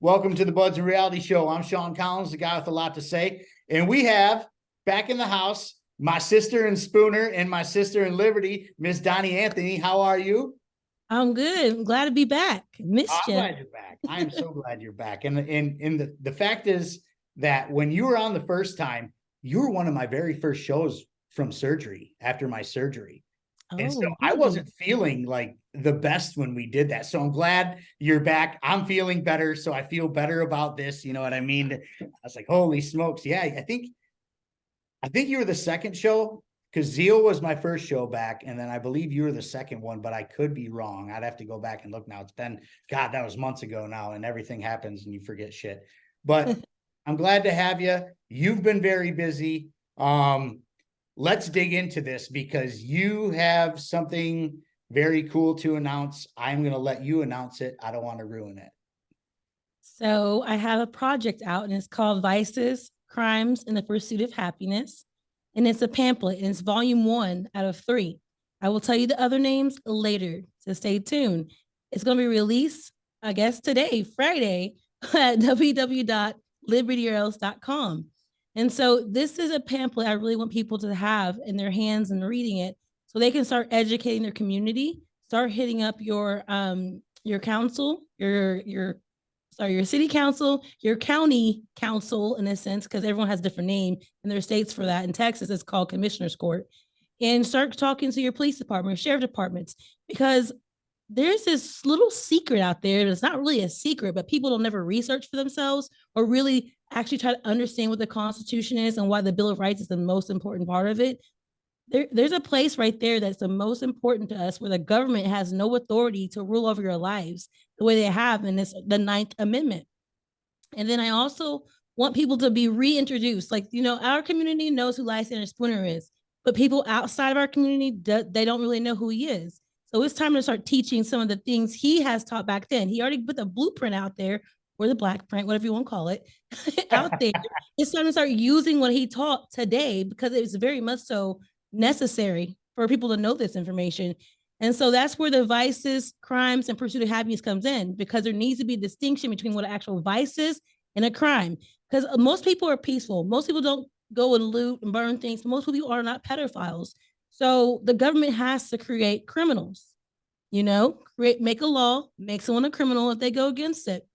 Welcome to the Buds and Reality Show. I'm Sean Collins, the guy with a lot to say. And we have back in the house, my sister in Spooner and my sister in Liberty, Miss Donnie Anthony. How are you? I'm good. I'm glad to be back. Missed I'm you. glad you're back. I am so glad you're back. And the fact is that when you were on the first time, you were one of my very first shows from surgery after my surgery. And so Oh, I really? wasn't feeling like the best when we did that. So I'm glad you're back. I'm feeling better. So I feel better about this. You know what I mean? I was like, holy smokes. Yeah, I think you were the second show because Zeal was my first show back. And then I believe you were the second one, but I could be wrong. I'd have to go back and look now. It's been, God, that was months ago now, and everything happens and you forget shit. But I'm glad to have you. You've been very busy. Let's dig into this because you have something very cool to announce. I'm going to let you announce it. I don't want to ruin it. So I have a project out and it's called Vices, Crimes, and the Pursuit of Happiness. And it's a pamphlet and it's volume 1 out of 3. I will tell you the other names later, so stay tuned. It's going to be released, I guess, today, Friday, at www.libertyurls.com. And so this is a pamphlet I really want people to have in their hands and reading it so they can start educating their community, start hitting up your council, your city council, your county council in a sense, because everyone has a different name in their states for that. In Texas, it's called Commissioner's Court. And start talking to your police department, sheriff departments, because there's this little secret out there. It's not really a secret, but people don't never research for themselves or really actually try to understand what the Constitution is and why the Bill of Rights is the most important part of it. There's a place right there that's the most important to us where the government has no authority to rule over your lives the way they have in this the Ninth Amendment. And then I also want people to be reintroduced. Like, our community knows who Lysander Spooner is, but people outside of our community, they don't really know who he is. So it's time to start teaching some of the things he has taught back then. He already put the blueprint out there, or the black print, whatever you want to call it, out there. It's time to start using what he taught today because it's very much so necessary for people to know this information. And so that's where the vices, crimes, and pursuit of happiness comes in, because there needs to be a distinction between what an actual vice is and a crime. Because most people are peaceful. Most people don't go and loot and burn things. Most people are not pedophiles. So the government has to create criminals, make a law, make someone a criminal if they go against it.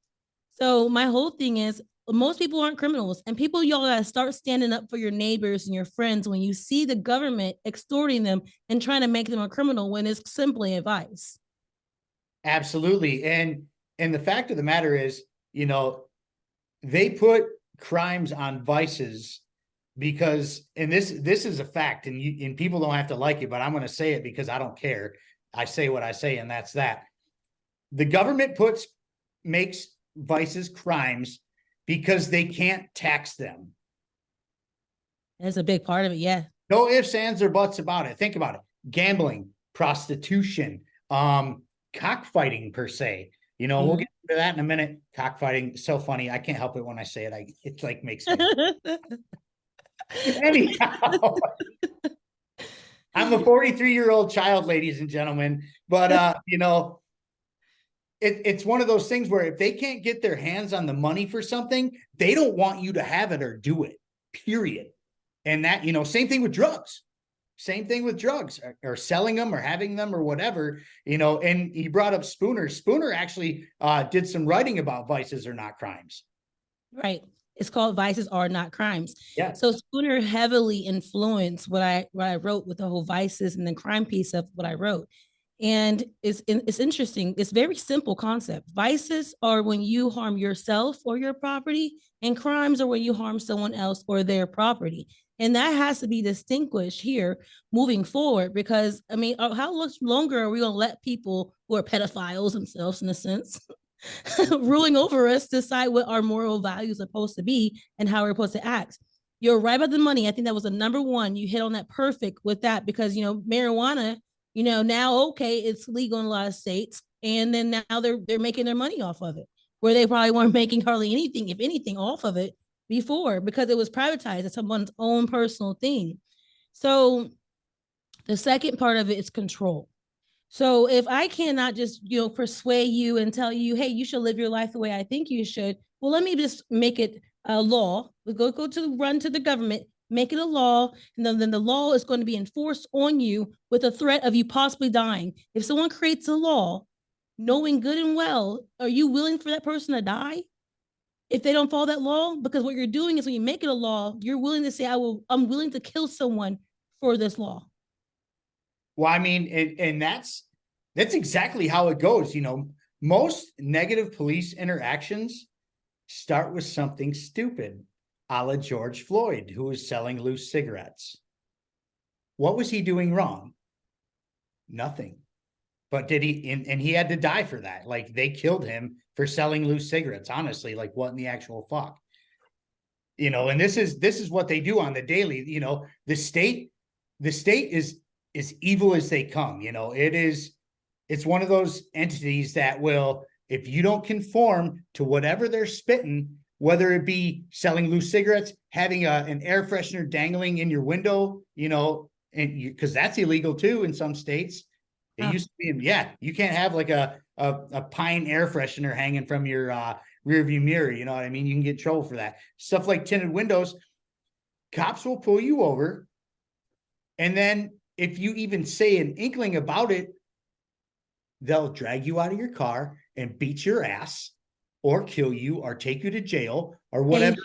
So my whole thing is most people aren't criminals, and people, y'all gotta start standing up for your neighbors and your friends when you see the government extorting them and trying to make them a criminal when it's simply advice. Absolutely. And the fact of the matter is, they put crimes on vices because, and this is a fact, and people don't have to like it, but I'm going to say it because I don't care. I say what I say, and that's that. The government makes vices crimes because they can't tax them. That's a big part of it. Yeah. No ifs, ands, or buts about it. Think about it. Gambling, prostitution, cockfighting per se. We'll get into that in a minute. Cockfighting, so funny. I can't help it when I say it. It like makes me. Anyhow, I'm a 43-year-old child, ladies and gentlemen. But it's one of those things where if they can't get their hands on the money for something, they don't want you to have it or do it, period. And that, same thing with drugs. Same thing with drugs or selling them or having them or whatever, and he brought up Spooner. Spooner actually did some writing about vices are not crimes. Right. It's called Vices Are Not Crimes. Yeah. So Spooner heavily influenced what I wrote with the whole vices and the crime piece of what I wrote. And it's interesting. It's very simple concept. Vices are when you harm yourself or your property, and crimes are when you harm someone else or their property. And that has to be distinguished here moving forward, because how much longer are we going to let people who are pedophiles themselves, in a sense, ruling over us, decide what our moral values are supposed to be and how we're supposed to act? You're right about the money. I think that was the number one. You hit on that perfect with that, because marijuana, now, okay, it's legal in a lot of states, and then now they're making their money off of it, where they probably weren't making hardly anything, if anything, off of it before, because it was privatized as someone's own personal thing. So the second part of it is control. So if I cannot just, persuade you and tell you, hey, you should live your life the way I think you should, well, let me just make it a law. We run to the government, make it a law, and then the law is going to be enforced on you with a threat of you possibly dying. If someone creates a law, knowing good and well, are you willing for that person to die if they don't follow that law? Because what you're doing is when you make it a law, you're willing to say, I'm willing to kill someone for this law. Well, I mean, and that's exactly how it goes. Most negative police interactions start with something stupid, a la George Floyd, who was selling loose cigarettes. What was he doing wrong? Nothing. But did he, and he had to die for that. Like, they killed him for selling loose cigarettes. Honestly, like, what in the actual fuck? And this is what they do on the daily. The state is evil as they come. It's one of those entities that will, if you don't conform to whatever they're spitting, whether it be selling loose cigarettes, having an air freshener dangling in your window, and because that's illegal too in some states. It used to be, you can't have like a pine air freshener hanging from your rear view mirror. You know what I mean? You can get in trouble for that. Stuff like tinted windows, cops will pull you over. And then if you even say an inkling about it, they'll drag you out of your car and beat your ass or kill you or take you to jail or whatever.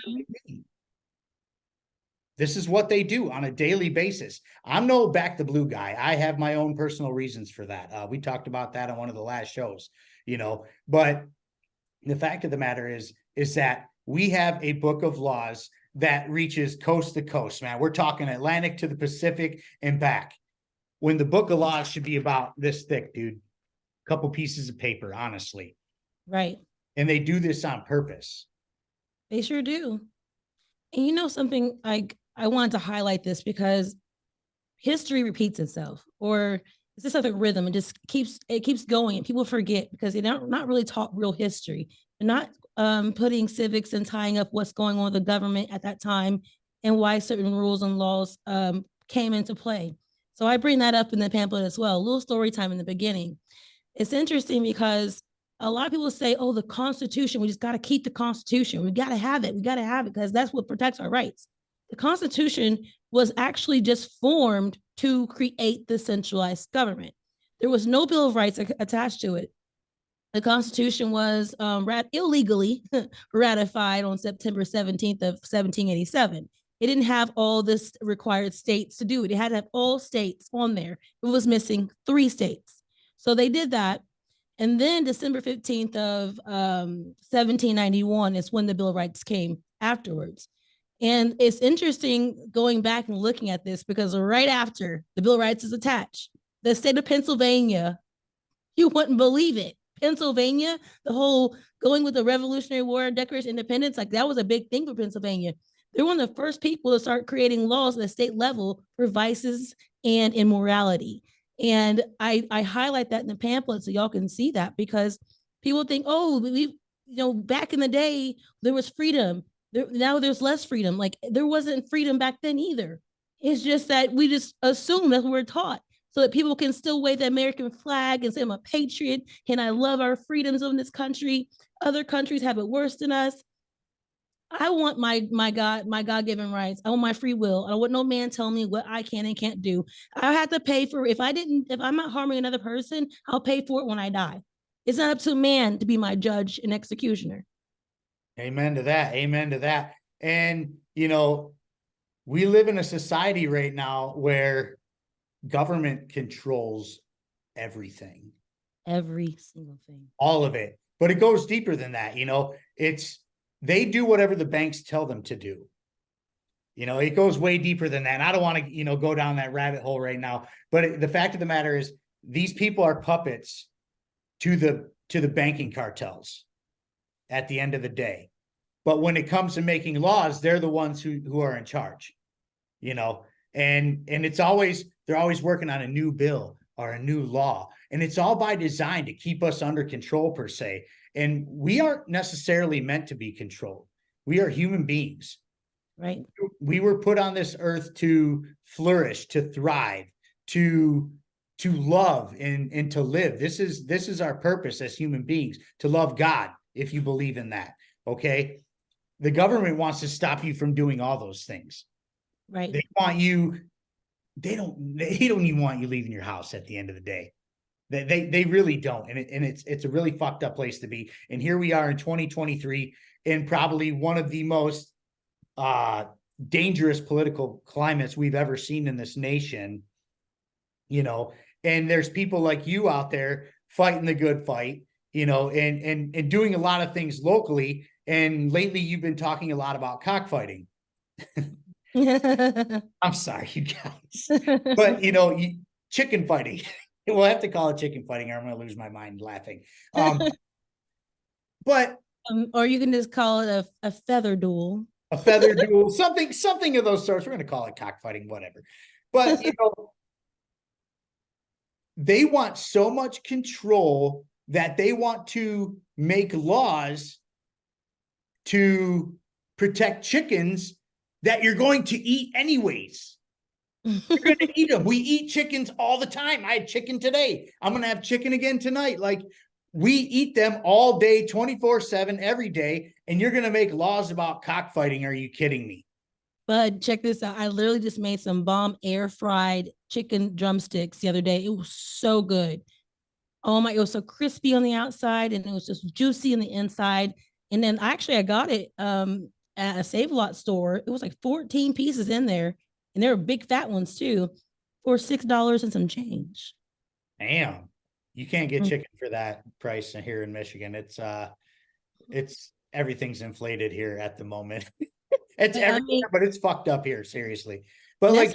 This is what they do on a daily basis. I'm no back the blue guy. I have my own personal reasons for that. We talked about that on one of the last shows, but the fact of the matter is that we have a book of laws that reaches coast to coast, man. We're talking Atlantic to the Pacific and back. When the book of laws should be about this thick, dude, a couple pieces of paper, honestly. Right. And they do this on purpose. They sure do. And something, I wanted to highlight this because history repeats itself, or it's just like a rhythm. It keeps going, and people forget because they're not really taught real history. They're not putting civics and tying up what's going on with the government at that time and why certain rules and laws came into play. So I bring that up in the pamphlet as well. A little story time in the beginning. It's interesting because a lot of people say, oh, the Constitution, we just got to keep the Constitution. We got to have it. We got to have it because that's what protects our rights. The Constitution was actually just formed to create the centralized government. There was no Bill of Rights attached to it. The Constitution was illegally ratified on September 17th of 1787. It didn't have all this required states to do it. It had to have all states on there. It was missing 3 states. So they did that. And then December 15th of 1791 is when the Bill of Rights came afterwards. And it's interesting going back and looking at this because right after the Bill of Rights is attached, the state of Pennsylvania, you wouldn't believe it. Pennsylvania, the whole going with the Revolutionary War, Declaration of Independence, like that was a big thing for Pennsylvania. They're one of the first people to start creating laws at the state level for vices and immorality. And I highlight that in the pamphlet so y'all can see that because people think, oh, back in the day, there was freedom. Now there's less freedom. Like there wasn't freedom back then either. It's just that we just assume that we're taught so that people can still wave the American flag and say I'm a patriot and I love our freedoms in this country. Other countries have it worse than us. I want my God-given rights. I want my free will. I don't want no man telling me what I can and can't do. I have to pay for if I'm not harming another person, I'll pay for it when I die. It's not up to man to be my judge and executioner. Amen to that. Amen to that. And, we live in a society right now where government controls everything. Every single thing. All of it. But it goes deeper than that. They do whatever the banks tell them to do. It goes way deeper than that. And I don't want to, go down that rabbit hole right now. But the fact of the matter is these people are puppets to the banking cartels at the end of the day. But when it comes to making laws, they're the ones who are in charge, and they're always working on a new bill or a new law. And it's all by design to keep us under control per se. And we aren't necessarily meant to be controlled. We are human beings. Right. We were put on this earth to flourish, to thrive, to to love and to live. This is our purpose as human beings, to love God, if you believe in that. Okay. The government wants to stop you from doing all those things. Right. They want you, they don't even want you leaving your house at the end of the day. They really don't. And it's a really fucked up place to be. And here we are in 2023 in probably one of the most dangerous political climates we've ever seen in this nation, you know, and there's people like you out there fighting the good fight, you know, and doing a lot of things locally. And lately you've been talking a lot about cockfighting. I'm sorry, you guys, but you know, chicken fighting. We'll have to call it chicken fighting, or I'm going to lose my mind laughing. But or you can just call it a feather duel, a feather duel, something of those sorts. We're going to call it cockfighting, whatever. But you know, they want so much control that they want to make laws to protect chickens that you're going to eat anyways. You're going to eat them. We eat chickens all the time. I had chicken today. I'm going to have chicken again tonight. Like, we eat them all day, 24/7, every day. And you're going to make laws about cockfighting. Are you kidding me? But check this out. I literally just made some bomb air fried chicken drumsticks the other day. It was so good. Oh my, it was so crispy on the outside and it was just juicy on the inside. And then I got it at a Save a Lot store. It was like 14 pieces in there. And there were big fat ones too, for $6 and some change. Damn. You can't get chicken for that price here in Michigan. It's everything's inflated here at the moment. It's everywhere, but it's fucked up here, seriously. But like,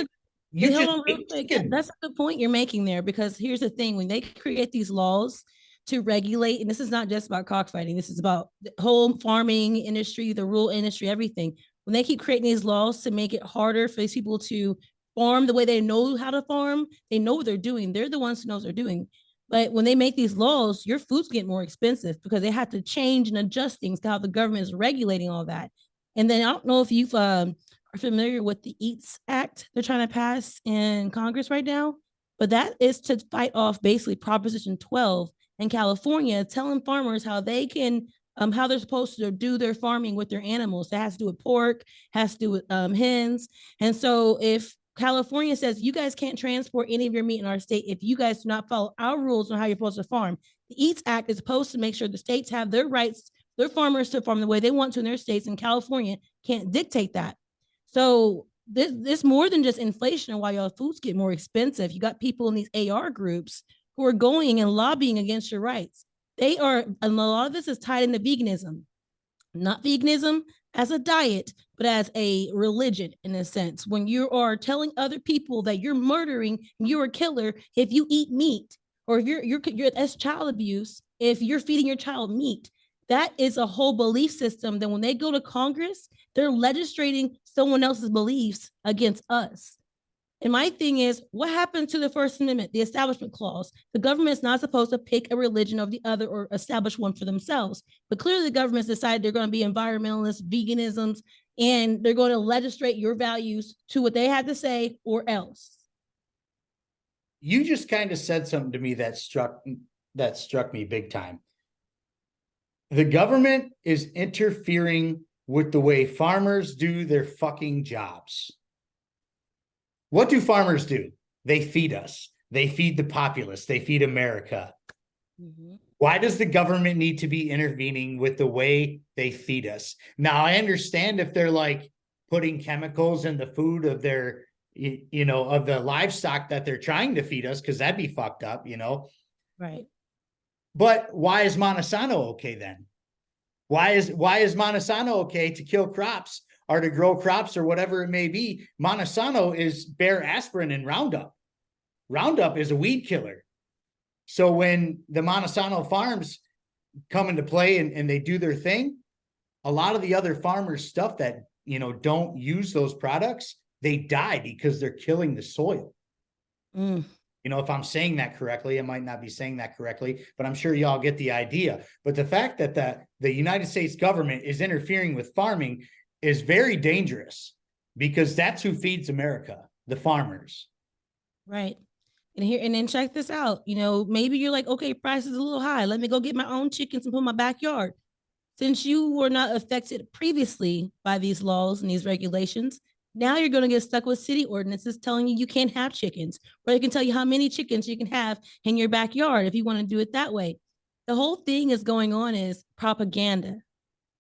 that's a good point you're making there, because here's the thing: when they create these laws to regulate, and this is not just about cockfighting, this is about the whole farming industry, the rural industry, everything. When they keep creating these laws to make it harder for these people to farm the way they know how to farm, they know what they're doing. They're the ones who know what they're doing. But when they make these laws, your foods get more expensive because they have to change and adjust things to how the government is regulating all that. And then I don't know if you've are familiar with the EATS Act they're trying to pass in Congress right now, but that is to fight off basically Proposition 12 in California, telling farmers how they can how they're supposed to do their farming with their animals. That has to do with pork, has to do with hens. And so if California says you guys can't transport any of your meat in our state if you guys do not follow our rules on how you're supposed to farm, the EATS Act is supposed to make sure the states have their rights, their farmers to farm the way they want to in their states, and California can't dictate that. So this more than just inflation and why y'all foods get more expensive. You got people in these AR groups who are going and lobbying against your rights. They are, and a lot of this is tied into veganism, not veganism as a diet, but as a religion in a sense. When you are telling other people that you're murdering, you're a killer if you eat meat, or if you're that's child abuse if you're feeding your child meat. That is a whole belief system that when they go to Congress, they're legislating someone else's beliefs against us. And my thing is, what happened to the First Amendment, the Establishment Clause? The government's not supposed to pick a religion over the other or establish one for themselves. But clearly the government's decided they're going to be environmentalists, veganisms, and they're going to legislate your values to what they had to say or else. You just kind of said something to me that struck me big time. The government is interfering with the way farmers do their fucking jobs. What do farmers do? They feed us. They feed the populace. They feed America. Mm-hmm. Why does the government need to be intervening with the way they feed us? Now, I understand if they're like putting chemicals in the food of their, you know, of the livestock that they're trying to feed us, because that'd be fucked up, you know? Right. But why is Monsanto okay then? Why is Monsanto okay to kill crops or to grow crops or whatever it may be? Monsanto is Bayer aspirin and Roundup. Roundup is a weed killer. So when the Monsanto farms come into play and they do their thing, a lot of the other farmers' stuff that, you know, don't use those products, they die because they're killing the soil. You know, if I'm saying that correctly, I might not be saying that correctly, but I'm sure y'all get the idea. But the fact that the United States government is interfering with farming is very dangerous, because that's who feeds America, the farmers. Right. And then check this out. You know, maybe you're like, okay, price is a little high. Let me go get my own chickens and put in my backyard. Since you were not affected previously by these laws and these regulations, now you're going to get stuck with city ordinances telling you can't have chickens, or they can tell you how many chickens you can have in your backyard if you want to do it that way. The whole thing is going on is propaganda.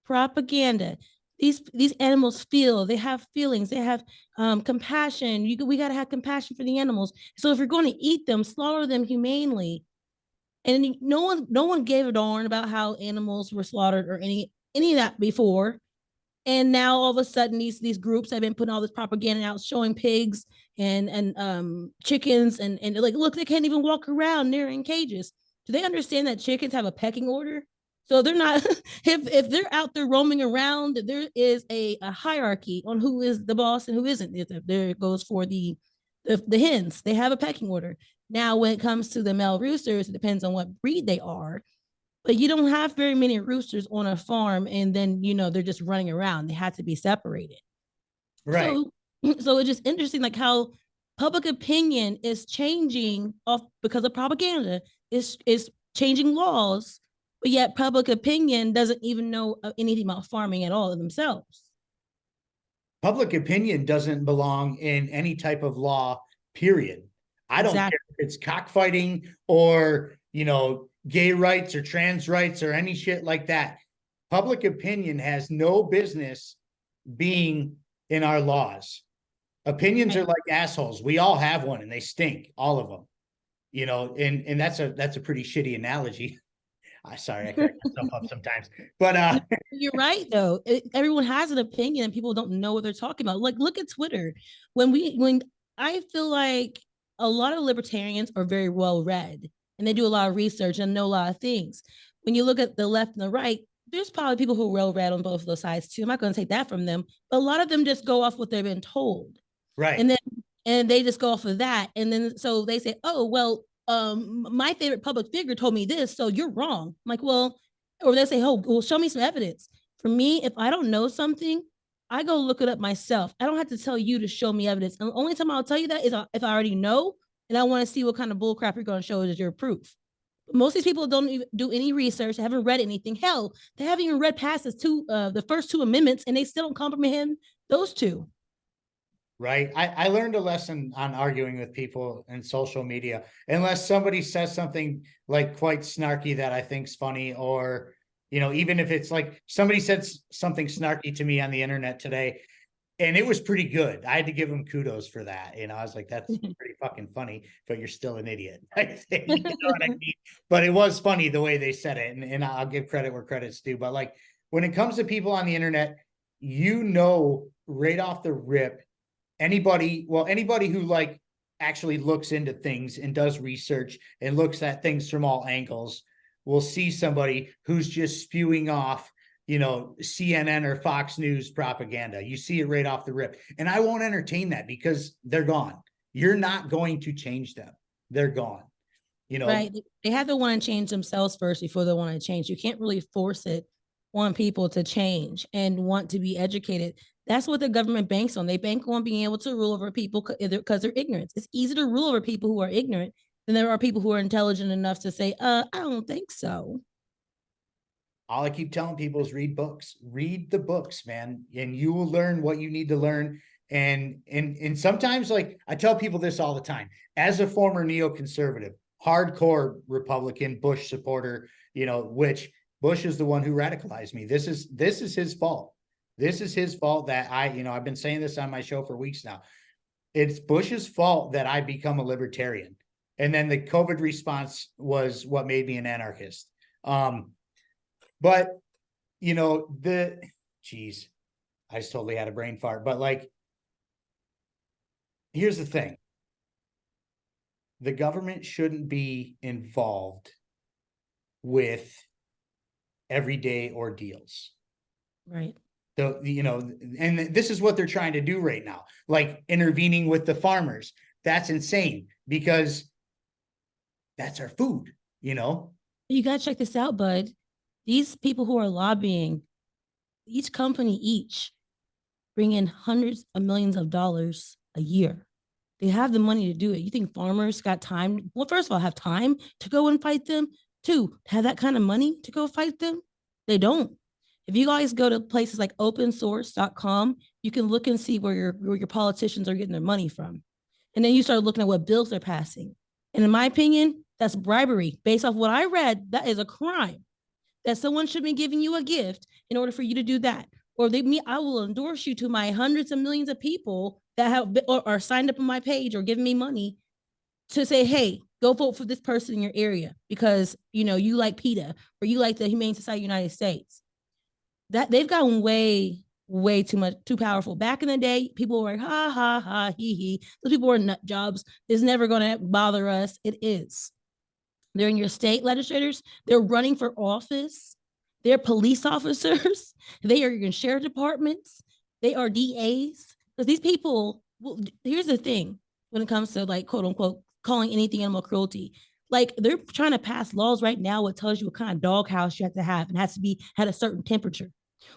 Propaganda. These animals feel, they have feelings, they have compassion. We got to have compassion for the animals. So if you're going to eat them, slaughter them humanely. And no one gave a darn about how animals were slaughtered or any of that before. And now all of a sudden these groups have been putting all this propaganda out, showing pigs and chickens and like, look, they can't even walk around. They're in cages. Do they understand that chickens have a pecking order? So they're not if they're out there roaming around, there is a hierarchy on who is the boss and who isn't. There goes for the hens. They have a pecking order. Now, when it comes to the male roosters, it depends on what breed they are. But you don't have very many roosters on a farm, and then they're just running around. They had to be separated. Right. So it's just interesting, like how public opinion is changing off because of propaganda. Is changing laws, but yet public opinion doesn't even know anything about farming at all themselves. Public opinion doesn't belong in any type of law, period. I don't care if it's cockfighting or, gay rights or trans rights or any shit like that. Public opinion has no business being in our laws. Opinions are like assholes. We all have one and they stink, all of them. And that's a pretty shitty analogy. Sorry, I crack myself up sometimes. But you're right though. Everyone has an opinion and people don't know what they're talking about. Like, look at Twitter. When I feel like a lot of libertarians are very well read and they do a lot of research and know a lot of things. When you look at the left and the right, there's probably people who are well read on both of those sides too. I'm not going to take that from them, but a lot of them just go off what they've been told. Right. And they just go off of that. And then so they say, oh, well, my favorite public figure told me this, so you're wrong. I'm like, well, or they say, oh, well, show me some evidence. For me, if I don't know something, I go look it up myself. I don't have to tell you to show me evidence. And the only time I'll tell you that is if I already know and I want to see what kind of bullcrap you're going to show as your proof. Most of these people don't even do any research. They haven't read anything. Hell, they haven't even read past the first two amendments, and they still don't comprehend those two. Right. I learned a lesson on arguing with people in social media. Unless somebody says something like quite snarky that I think's funny, or, even if it's like somebody said something snarky to me on the internet today, and it was pretty good. I had to give them kudos for that. I was like, that's pretty fucking funny, but you're still an idiot. You know what I mean? But it was funny the way they said it. And I'll give credit where credit's due. But like, when it comes to people on the internet, right off the rip, anybody who like actually looks into things and does research and looks at things from all angles will see somebody who's just spewing off, CNN or Fox News propaganda. You see it right off the rip. And I won't entertain that because they're gone. You're not going to change them. They're gone. Right. They have to want to change themselves first before they want to change. You can't really force it on people to change and want to be educated. That's what the government banks on. They bank on being able to rule over people because they're ignorant. It's easy to rule over people who are ignorant than there are people who are intelligent enough to say, I don't think so. All I keep telling people is read books. Read the books, man, and you will learn what you need to learn. And sometimes, like, I tell people this all the time, as a former neoconservative, hardcore Republican, Bush supporter, which Bush is the one who radicalized me. This is his fault. This is his fault that I've been saying this on my show for weeks now. It's Bush's fault that I become a libertarian. And then the COVID response was what made me an anarchist. But I just totally had a brain fart. But like, here's the thing. The government shouldn't be involved with everyday ordeals. Right. So, and this is what they're trying to do right now, like intervening with the farmers. That's insane because that's our food, You got to check this out, bud. These people who are lobbying, each company bring in hundreds of millions of dollars a year. They have the money to do it. You think farmers got time? Well, first of all, have time to go and fight them. Two, have that kind of money to go fight them? They don't. If you guys go to places like opensource.com, you can look and see where your politicians are getting their money from. And then you start looking at what bills they're passing. And in my opinion, that's bribery. Based off what I read, that is a crime. That someone should be giving you a gift in order for you to do that. Or I will endorse you to my hundreds of millions of people that have or are signed up on my page or giving me money to say, hey, go vote for this person in your area because you like PETA or you like the Humane Society of the United States. That they've gotten way too powerful. Back in the day, people were like, ha ha ha, he. Those people were nut jobs. It's never gonna bother us. It is. They're in your state legislators. They're running for office. They're police officers. They are in sheriff departments. They are DAs. Because these people, well, here's the thing when it comes to like quote unquote calling anything animal cruelty. Like they're trying to pass laws right now what tells you what kind of doghouse you have to have and has to be at a certain temperature.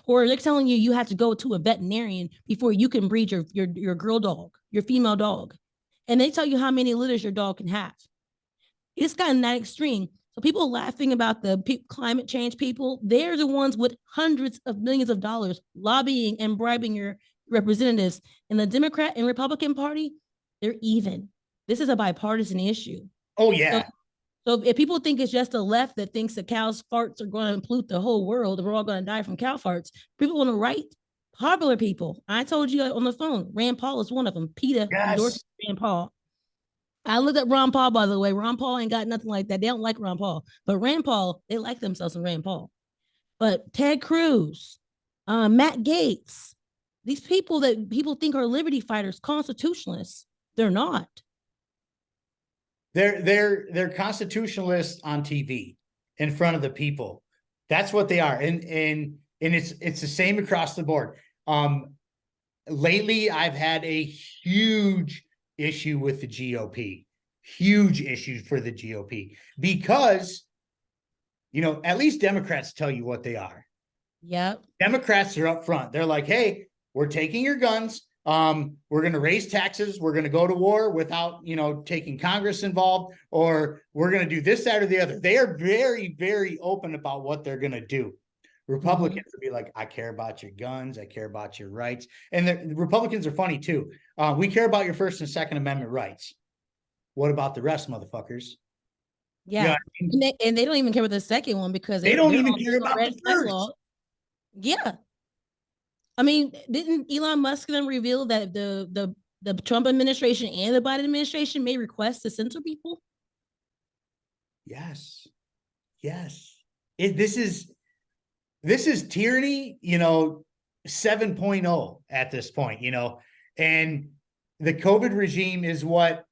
Or they're telling you have to go to a veterinarian before you can breed your girl dog, your female dog. And they tell you how many litters your dog can have. It's gotten that extreme. So people laughing about the climate change people, they're the ones with hundreds of millions of dollars lobbying and bribing your representatives. In the Democrat and Republican Party, they're even. This is a bipartisan issue. Oh, yeah. So if people think it's just the left that thinks that cow's farts are going to pollute the whole world and we're all going to die from cow farts, people on the right, popular people. I told you on the phone, Rand Paul is one of them. PETA endorsed Rand Paul. I looked at Ron Paul, by the way. Ron Paul ain't got nothing like that. They don't like Ron Paul. But Rand Paul, they like themselves in Rand Paul. But Ted Cruz, Matt Gaetz, these people that people think are liberty fighters, constitutionalists, they're not. They're constitutionalists on TV in front of the people. That's what they are. And it's the same across the board. Lately, I've had a huge issue with the GOP, huge issue for the GOP because, at least Democrats tell you what they are. Yep. Democrats are up front. They're like, hey, we're taking your guns. We're going to raise taxes. We're going to go to war without, taking Congress involved, or we're going to do this, that, or the other. They are very, very open about what they're going to do. Republicans would be like, I care about your guns. I care about your rights. And the Republicans are funny too. We care about your First and Second Amendment rights. What about the rest, motherfuckers? Yeah. And they don't even care about the second one because they don't even care about the first. Law. Yeah. I mean, didn't Elon Musk then reveal that the Trump administration and the Biden administration may request to censor people? Yes. This is tyranny, 7.0 at this point, and the COVID regime is what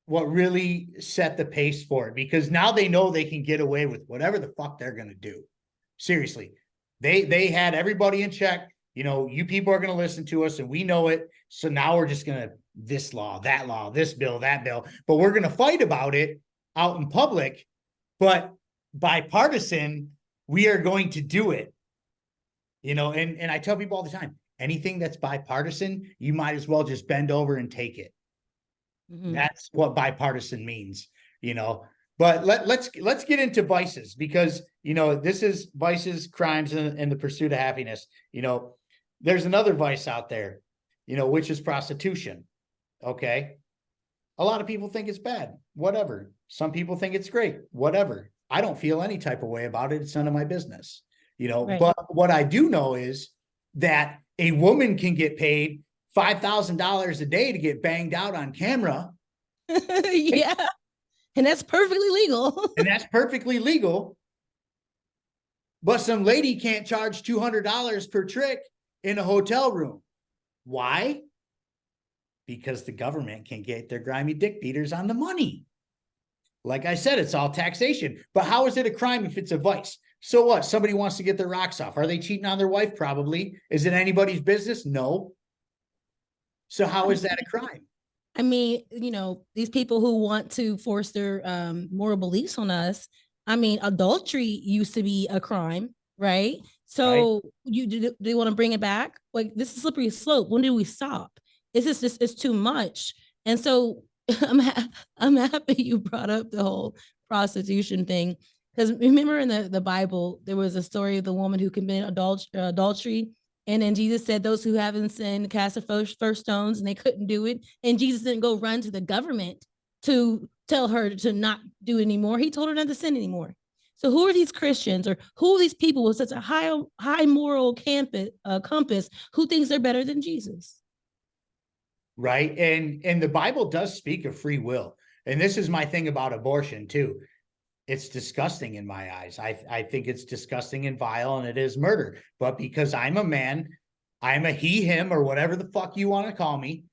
really set the pace for it, because now they know they can get away with whatever the fuck they're going to do. Seriously, they had everybody in check. You people are going to listen to us and we know it. So now we're just going to this law, this bill, that bill, but we're going to fight about it out in public, but bipartisan, we are going to do it, and I tell people all the time, anything that's bipartisan, you might as well just bend over and take it. That's what bipartisan means, but let's get into vices, because, this is vices, crimes, and the pursuit of happiness. There's another vice out there, which is prostitution. Okay. A lot of people think it's bad, whatever. Some people think it's great, whatever. I don't feel any type of way about it. It's none of my business, right. But what I do know is that a woman can get paid $5,000 a day to get banged out on camera. Yeah. And that's perfectly legal. But some lady can't charge $200 per trick in a hotel room. Why? Because the government can get their grimy dick beaters on the money. Like I said, it's all taxation. But how is it a crime if it's a vice? So what? Somebody wants to get their rocks off. Are they cheating on their wife? Probably. Is it anybody's business? No. So how is that a crime? I mean, these people who want to force their moral beliefs on us. I mean, adultery used to be a crime, right? So do they want to bring it back? Like, this is slippery slope. When do we stop? It's too much. And so I'm happy you brought up the whole prostitution thing. Because remember in the Bible, there was a story of the woman who committed adultery. And then Jesus said, those who haven't sinned cast the first stones, and they couldn't do it. And Jesus didn't go run to the government to tell her to not do it anymore. He told her not to sin anymore. So who are these Christians, or who are these people with such a high moral compass who thinks they're better than Jesus? Right. And the Bible does speak of free will. And this is my thing about abortion too. It's disgusting in my eyes. I think it's disgusting and vile, and it is murder. But because I'm a man, I'm a he, him, or whatever the fuck you want to call me,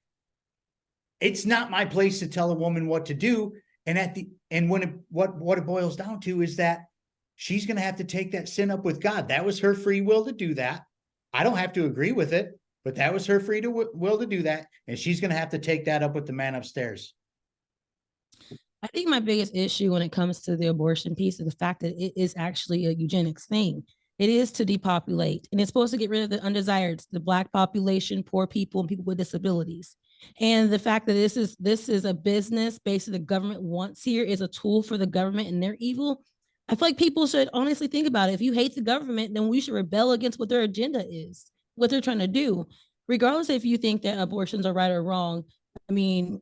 it's not my place to tell a woman what to do. And what it boils down to is that she's going to have to take that sin up with God. That was her free will to do that. I don't have to agree with it, but that was her free will to do that. And she's going to have to take that up with the man upstairs. I think my biggest issue when it comes to the abortion piece is the fact that it is actually a eugenics thing. It is to depopulate, and it's supposed to get rid of the undesireds, the Black population, poor people, and people with disabilities. And the fact that this is a business basically the government wants here, is a tool for the government and their evil. I feel like people should honestly think about it. If you hate the government, then we should rebel against what their agenda is, what they're trying to do, regardless if you think that abortions are right or wrong. I mean,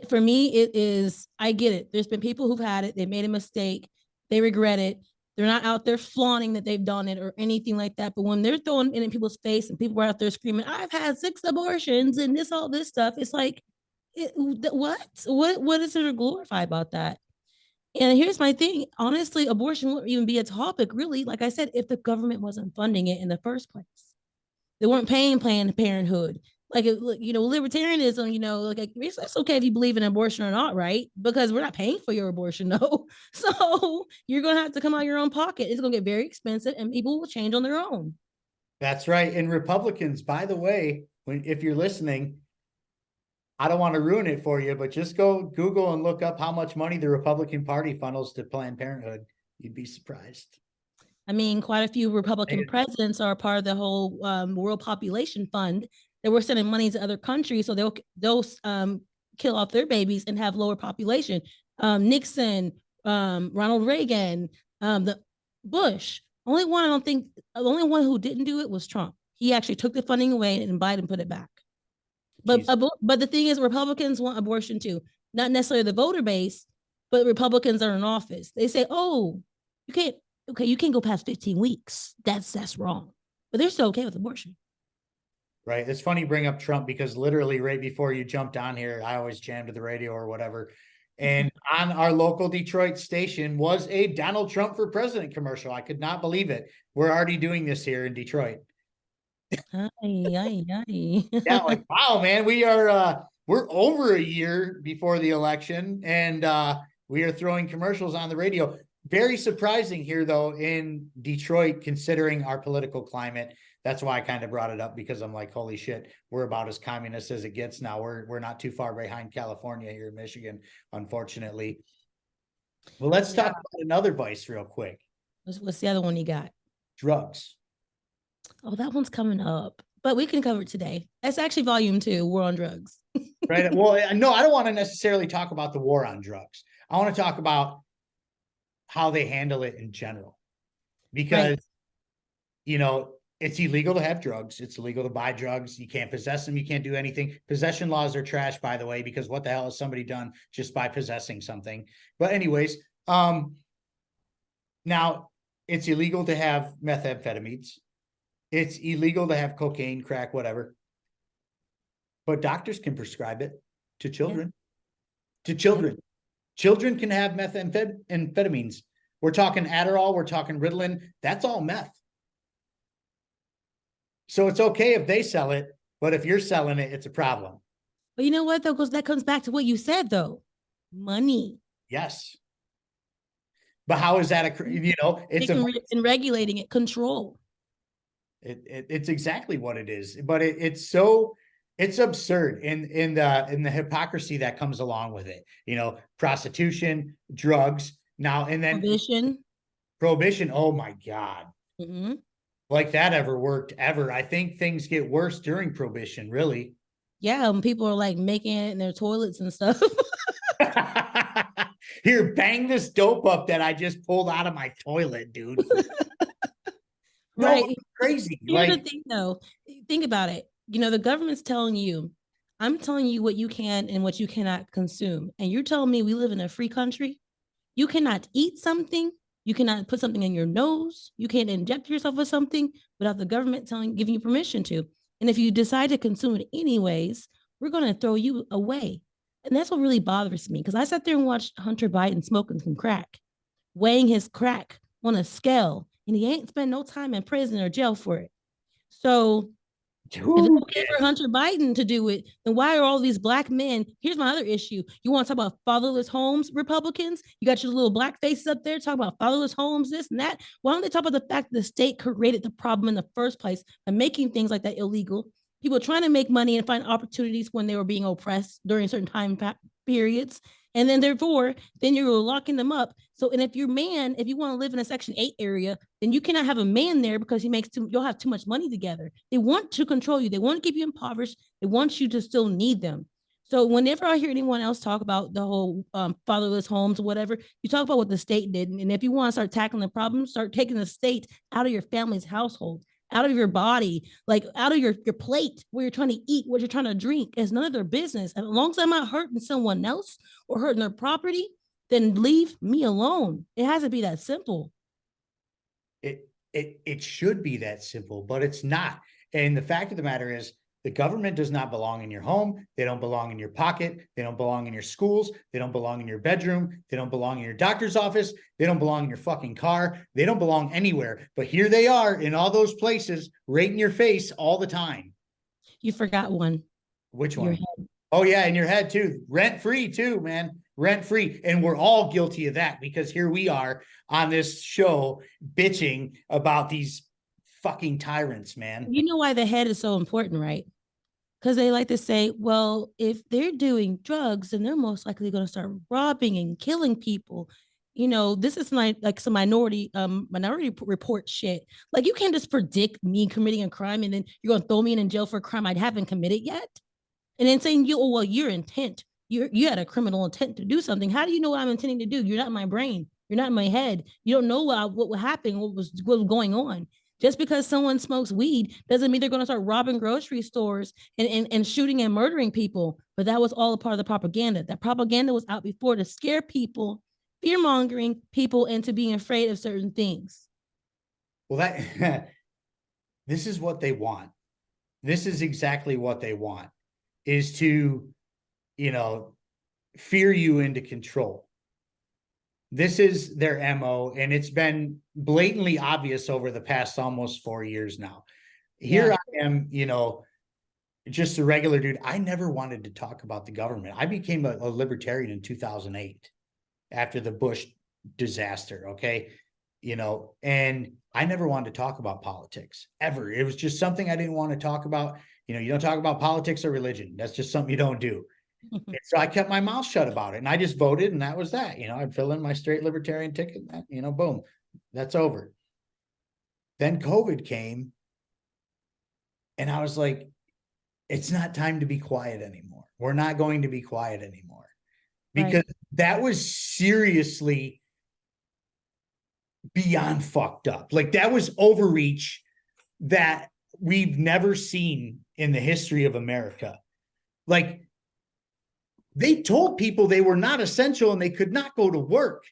for me, it is, I get it. There's been people who've had it, they made a mistake, they regret it. They're not out there flaunting that they've done it or anything like that. But when they're throwing it in people's face and people are out there screaming, I've had 6 abortions and all this stuff, it's like, what is there to glorify about that? And here's my thing. Honestly, abortion wouldn't even be a topic, really, like I said, if the government wasn't funding it in the first place. They weren't paying Planned Parenthood. Like, libertarianism, like it's okay if you believe in abortion or not, right? Because we're not paying for your abortion, no. So you're going to have to come out of your own pocket. It's going to get very expensive, and people will change on their own. That's right. And Republicans, by the way, if you're listening, I don't want to ruin it for you, but just go Google and look up how much money the Republican Party funnels to Planned Parenthood. You'd be surprised. I mean, quite a few Republican presidents are part of the whole World Population Fund. They were sending money to other countries, so they'll kill off their babies and have lower population. Nixon, Ronald Reagan, the Bush. The only one who didn't do it was Trump. He actually took the funding away, and Biden put it back. But the thing is, Republicans want abortion too. Not necessarily the voter base, but Republicans are in office. They say, "Oh, you can't go past 15 weeks. That's wrong." But they're still okay with abortion. Right. It's funny you bring up Trump, because literally right before you jumped on here, I always jammed to the radio or whatever. And on our local Detroit station was a Donald Trump for president commercial. I could not believe it. We're already doing this here in Detroit. Yeah, like, wow, man, we're over a year before the election, and we are throwing commercials on the radio. Very surprising here, though, in Detroit, considering our political climate. That's why I kind of brought it up, because I'm like, holy shit, we're about as communist as it gets now. We're not too far behind California here in Michigan, unfortunately. Well, let's talk about another vice real quick. What's the other one you got? Drugs. Oh, that one's coming up, but we can cover it today. That's actually volume 2, War on Drugs. Right. Well, no, I don't want to necessarily talk about the war on drugs. I want to talk about how they handle it in general, because, it's illegal to have drugs. It's illegal to buy drugs. You can't possess them. You can't do anything. Possession laws are trash, by the way, because what the hell has somebody done just by possessing something? But anyways, now it's illegal to have methamphetamines. It's illegal to have cocaine, crack, whatever. But doctors can prescribe it to children. Yeah. To children. Yeah. Children can have methamphetamines. We're talking Adderall. We're talking Ritalin. That's all meth. So it's okay if they sell it, but if you're selling it, it's a problem. But you know what, though? That comes back to what you said, though. Money. Yes. But how is that in regulating it, control. It's exactly what it is. But it's absurd in the hypocrisy that comes along with it. Prostitution, drugs, now and then prohibition. Oh my God. Mm-hmm. Like that ever worked ever. I think things get worse during prohibition, really. Yeah, when people are like making it in their toilets and stuff. Here, bang this dope up that I just pulled out of my toilet, dude. No, Right. crazy. Here's the Like, thing though. Think about it. You know, the government's telling you, I'm telling you what you can and what you cannot consume. And you're telling me we live in a free country. You cannot eat something. You cannot put something in your nose. You can't inject yourself with something without the government giving you permission to. And if you decide to consume it anyways, we're going to throw you away. And that's what really bothers me because I sat there and watched Hunter Biden smoking some crack, weighing his crack on a scale, and he ain't spent no time in prison or jail for it. So if it's okay for Hunter Biden to do it, then why are all these black men? Here's my other issue. You want to talk about fatherless homes, Republicans? You got your little black faces up there talking about fatherless homes, this and that. Why don't they talk about the fact that the state created the problem in the first place by making things like that illegal? People trying to make money and find opportunities when they were being oppressed during certain time periods. And then therefore, then you're locking them up. So, and if you're man, if you want to live in a Section 8 area, then you cannot have a man there because you'll have too much money together. They want to control you. They want to keep you impoverished. They want you to still need them. So whenever I hear anyone else talk about the whole fatherless homes or whatever, you talk about what the state did. And if you want to start tackling the problem, start taking the state out of your family's household, out of your body, like out of your plate where you're trying to eat, what you're trying to drink. It's none of their business. And as long as I'm not hurting someone else or hurting their property, then leave me alone. It has to be that simple. it should be that simple, but it's not. And the fact of the matter is, the government does not belong in your home. They don't belong in your pocket. They don't belong in your schools. They don't belong in your bedroom. They don't belong in your doctor's office. They don't belong in your fucking car. They don't belong anywhere. But here they are in all those places, right in your face all the time. You forgot one. Which one? Oh, yeah, in your head too. Rent free too, man. Rent free. And we're all guilty of that because here we are on this show bitching about these fucking tyrants, man. You know why the head is so important, right? Because they like to say, well, if they're doing drugs, then they're most likely going to start robbing and killing people. You know, this is like some minority report shit. Like you can't just predict me committing a crime and then you're going to throw me in jail for a crime I haven't committed yet. And then saying your intent, you had a criminal intent to do something. How do you know what I'm intending to do? You're not in my brain. You're not in my head. You don't know what would happen, what was going on. Just because someone smokes weed doesn't mean they're going to start robbing grocery stores and shooting and murdering people. But that was all a part of the propaganda. That propaganda was out before to scare people, fear mongering people into being afraid of certain things. Well, that this is what they want. This is exactly what they want, is to, fear you into control. This is their MO, and it's been blatantly obvious over the past almost 4 years now. Here I am, just a regular dude. I never wanted to talk about the government. I became a libertarian in 2008 after the Bush disaster, okay? And I never wanted to talk about politics, ever. It was just something I didn't want to talk about. You don't talk about politics or religion. That's just something you don't do. So I kept my mouth shut about it, and I just voted, and that was that. I'd fill in my straight libertarian ticket, boom, that's over. Then COVID came, and I was like, it's not time to be quiet anymore. We're not going to be quiet anymore, because that was seriously beyond fucked up. Like, that was overreach that we've never seen in the history of America. Like, they told people they were not essential and they could not go to work.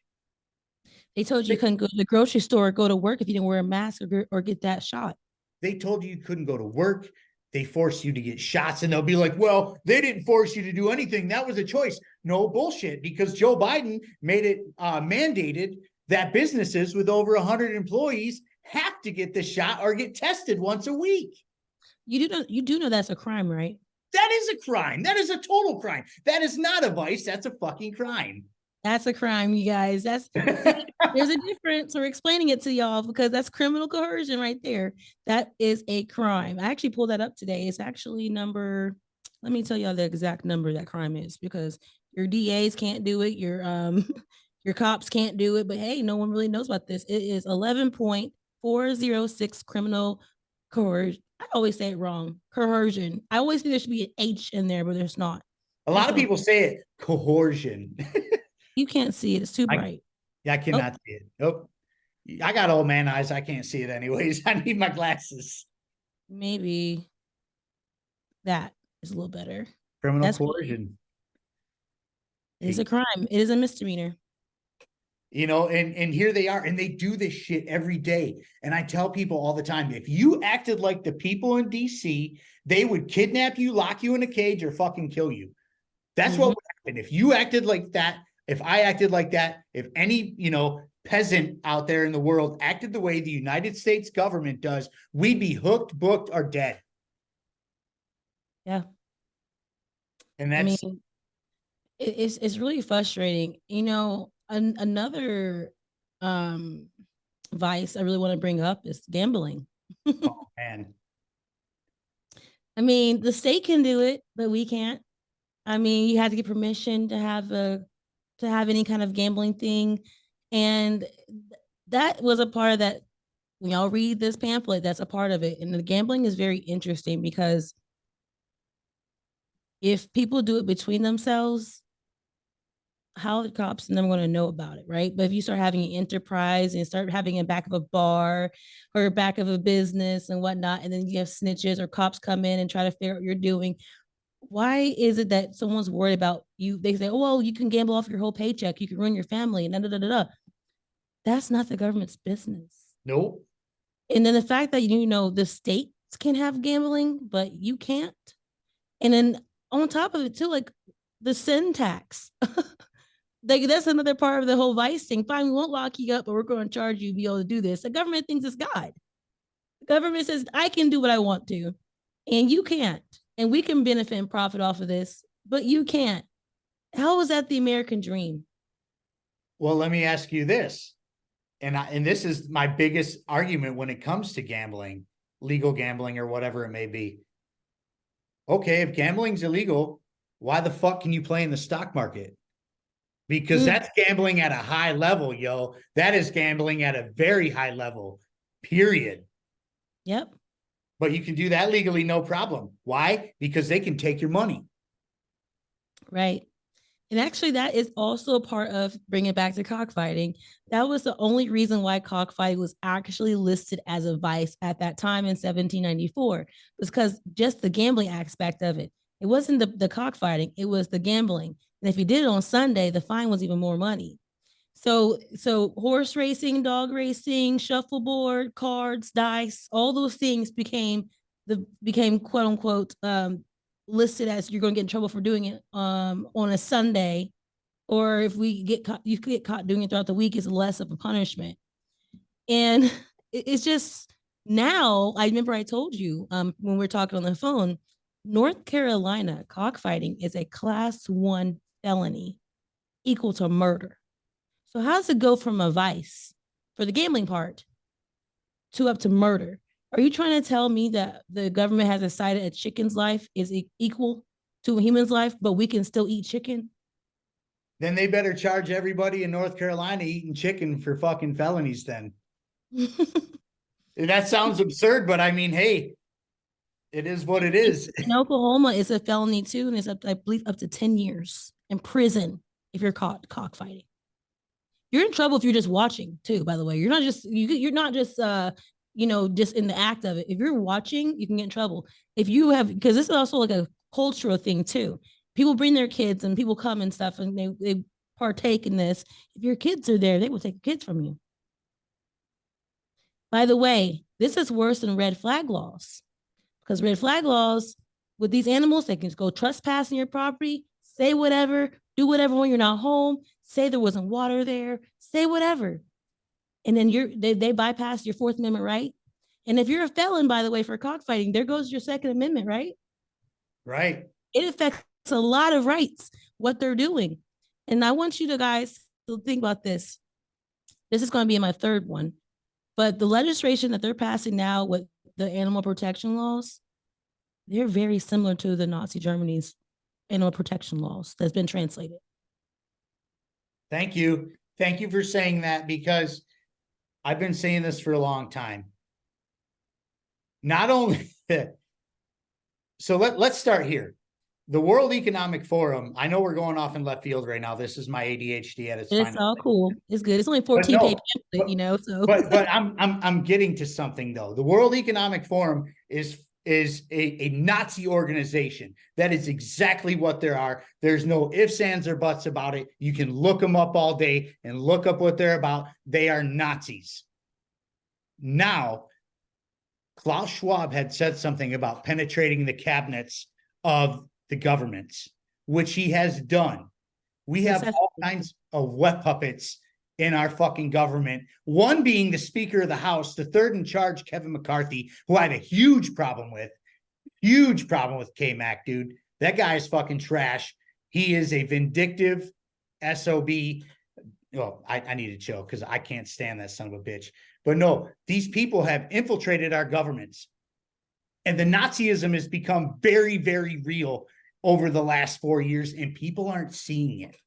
They told you couldn't go to the grocery store or go to work if you didn't wear a mask or get that shot. They told you couldn't go to work. They forced you to get shots, and they'll be like, well, they didn't force you to do anything. That was a choice. No, bullshit, because Joe Biden made it mandated that businesses with over 100 employees have to get the shot or get tested once a week. You do know that's a crime, right? That is a crime. That is a total crime. That is not a vice. That's a fucking crime. That's a crime, you guys. There's a difference. We're explaining it to y'all because that's criminal coercion right there. That is a crime. I actually pulled that up today. It's actually let me tell y'all the exact number that crime is, because your DAs can't do it. Your cops can't do it, but hey, no one really knows about this. It is 11.406 criminal I always say it wrong. Coercion. I always think there should be an H in there, but there's not. A lot of people say it, coercion. You can't see it. It's too I, bright. yeah, I cannot see it. Nope. I got old man eyes. I can't see it anyways. I need my glasses. Maybe that is a little better. Criminal That's coercion. it is a crime. It is a misdemeanor. You know, and here they are, and they do this shit every day. And I tell people all the time, if you acted like the people in DC, they would kidnap you, lock you in a cage, or fucking kill you. That's what would happen. If you acted like that, if I acted like that, if any, you know, peasant out there in the world acted the way the United States government does, we'd be hooked, booked, or dead. Yeah. And I that's mean, it's really frustrating. You know, another vice I really want to bring up is gambling. oh man. I mean, the state can do it, but we can't. I mean, you have to get permission to have any kind of gambling thing, and that was a part of that. When y'all read this pamphlet, that's a part of it. And the gambling is very interesting because if people do it between themselves, how are the cops never going to know about it, right? But if you start having an enterprise and start having it back of a bar or back of a business and whatnot, and then you have snitches or cops come in and try to figure out what you're doing, why is it that someone's worried about you? They say, oh, well, you can gamble off your whole paycheck. You can ruin your family. And da, da, da, da. That's not the government's business. Nope. And then the fact that, you know, the states can have gambling, but you can't. And then on top of it, too, like the sin tax. Like that's another part of the whole vice thing. Fine, we won't lock you up, but we're going to charge you to be able to do this. The government thinks it's God. The government says, I can do what I want to, and you can't. And we can benefit and profit off of this, but you can't. How is that the American dream? Well, let me ask you this. And this is my biggest argument when it comes to gambling, legal gambling or whatever it may be. Okay, if gambling's illegal, why the fuck can you play in the stock market? Because that's gambling at a high level, yo. That is gambling at a very high level, period. Yep. But you can do that legally, no problem. Why? Because they can take your money. Right. And actually, that is also a part of bringing it back to cockfighting. That was the only reason why cockfighting was actually listed as a vice at that time in 1794, was because just the gambling aspect of it. It wasn't the cockfighting, it was the gambling. And if you did it on Sunday, the fine was even more money. So horse racing, dog racing, shuffleboard, cards, dice, all those things became quote unquote listed as you're going to get in trouble for doing it on a Sunday, or if we get caught, you get caught doing it throughout the week, is less of a punishment. And it's just now. I remember I told you when we were talking on the phone, North Carolina cockfighting is a class 1 felony, equal to murder. So how does it go from a vice for the gambling part to up to murder? Are you trying to tell me that the government has decided a chicken's life is equal to a human's life, but we can still eat chicken? Then they better charge everybody in North Carolina eating chicken for fucking felonies then. That sounds absurd, but I mean, hey, it is what it is. In Oklahoma, it's a felony too, and it's up, I believe, up to 10 years in prison if you're caught cockfighting. You're in trouble if you're just watching too, by the way. You're not just just in the act of it. If you're watching, you can get in trouble. If you have, because this is also like a cultural thing too. People bring their kids and people come and stuff and they partake in this. If your kids are there, they will take your kids from you. By the way, this is worse than red flag laws, because red flag laws with these animals, they can go trespass in your property, say whatever, do whatever when you're not home, say there wasn't water there, say whatever. And then they bypass your Fourth Amendment right. And if you're a felon, by the way, for cockfighting, there goes your Second Amendment, right? Right. It affects a lot of rights, what they're doing. And I want you to guys to think about this. This is going to be my third one. But the legislation that they're passing now with the animal protection laws, they're very similar to the Nazi Germany's animal protection laws that's been translated. Thank you. Thank you for saying that, because I've been saying this for a long time. not only, so let's start here. The World Economic Forum, I know we're going off in left field right now. This is my ADHD at its It's finest. all cool. It's good. It's only But 14 page pamphlet, you know, so. But I'm getting to something though. The World Economic Forum is a Nazi organization. That is exactly what there are. There's no ifs, ands, or buts about it. You can look them up all day and look up what they're about. They are Nazis. Now, Klaus Schwab had said something about penetrating the cabinets of the governments, which he has done. We have all kinds of wet puppets in our fucking government. One being the Speaker of the House, the third in charge, Kevin McCarthy, who I had a huge problem with K-Mac, dude. That guy is fucking trash. He is a vindictive SOB. Well, I need to chill because I can't stand that son of a bitch. But no, these people have infiltrated our governments. And the Nazism has become very, very real over the last 4 years, and people aren't seeing it.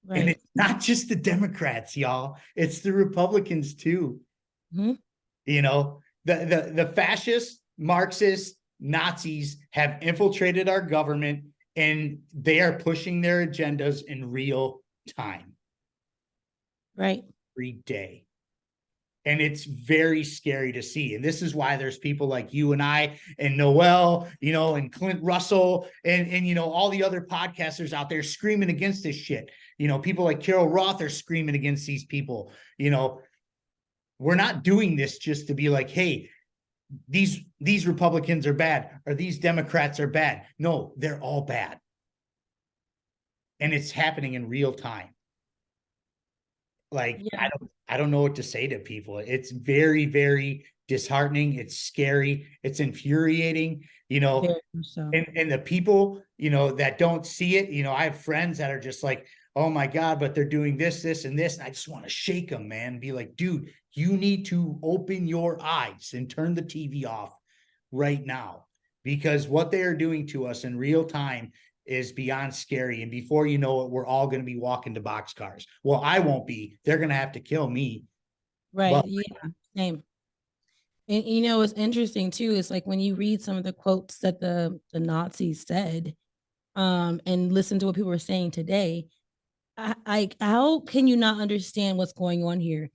Right. And it's not just the Democrats, y'all. It's the Republicans too. Mm-hmm. You know, the fascist, Marxist, Nazis have infiltrated our government, and they are pushing their agendas in real time. Right. Every day. And it's very scary to see. And this is why there's people like you and I and Noel, you know, and Clint Russell and you know, all the other podcasters out there screaming against this shit. You know, people like Carol Roth are screaming against these people. You know, we're not doing this just to be like, hey, these Republicans are bad or these Democrats are bad. No, they're all bad. And it's happening in real time. Like, yeah. I don't know what to say to people. It's very, very disheartening. It's scary. It's infuriating, you know, so. and the people, you know, that don't see it, you know, I have friends that are just like, oh my God, but they're doing this, this, and this. And I just want to shake them, man, and be like, dude, you need to open your eyes and turn the TV off right now, because what they are doing to us in real time is beyond scary. And before you know it, we're all going to be walking to boxcars. Well, I won't be. They're going to have to kill me. Right. But yeah. Same. And you know, it's interesting too. It's like when you read some of the quotes that the Nazis said, and listen to what people are saying today, how can you not understand what's going on here?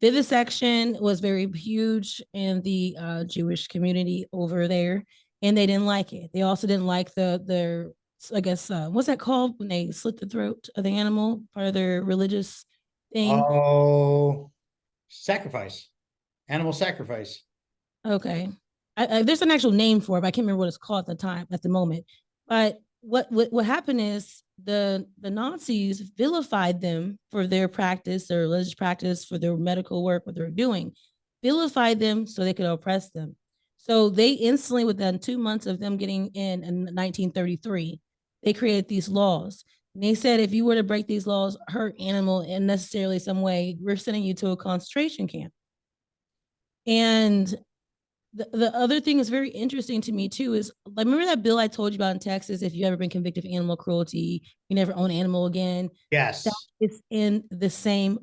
Vivisection was very huge in the Jewish community over there, and they didn't like it. They also didn't like their I guess, what's that called when they slit the throat of the animal, part of their religious thing? Oh, sacrifice, animal sacrifice. Okay. There's an actual name for it, but I can't remember what it's called at the moment. But what happened is the Nazis vilified them for their practice, their religious practice, for their medical work, what they're doing, vilified them so they could oppress them. So they instantly, within 2 months of them getting in 1933, they created these laws. And they said, if you were to break these laws, hurt animal in necessarily some way, we're sending you to a concentration camp. And the other thing is very interesting to me too is, like, remember that bill I told you about in Texas? If you ever been convicted of animal cruelty, you never own an animal again. Yes, it's in the same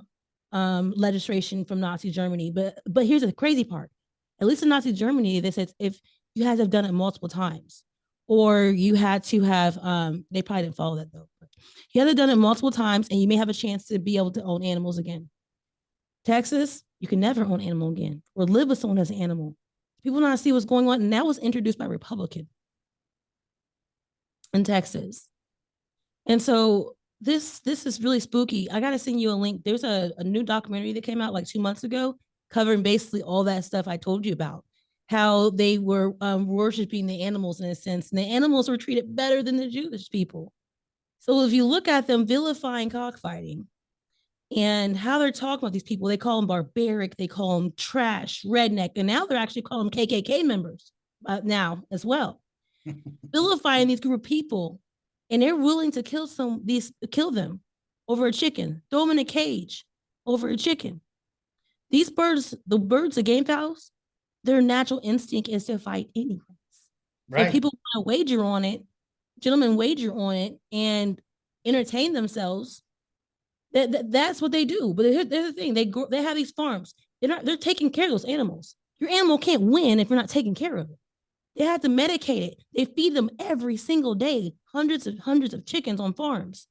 legislation from Nazi Germany. But here's the crazy part: at least in Nazi Germany, they said if you had to have done it multiple times, or you had to have they probably didn't follow that though. But you had to have done it multiple times, and you may have a chance to be able to own animals again. Texas, you can never own an animal again or live with someone as an animal. People not see what's going on, and that was introduced by Republican in Texas. And so this is really spooky. I gotta send you a link. There's a new documentary that came out like 2 months ago, covering basically all that stuff I told you about. How they were worshiping the animals in a sense, and the animals were treated better than the Jewish people. So if you look at them vilifying cockfighting, and how they're talking about these people, they call them barbaric, they call them trash, redneck, and now they're actually calling them KKK members now as well, vilifying these group of people, and they're willing to kill them over a chicken, throw them in a cage over a chicken. These birds, the birds, the game fowls, their natural instinct is to fight anyways. Right. So people want to wager on it, gentlemen wager on it, and entertain themselves. That's what they do. But here's the thing: they have these farms. They're taking care of those animals. Your animal can't win if you're not taking care of it. They have to medicate it. They feed them every single day, hundreds of chickens on farms.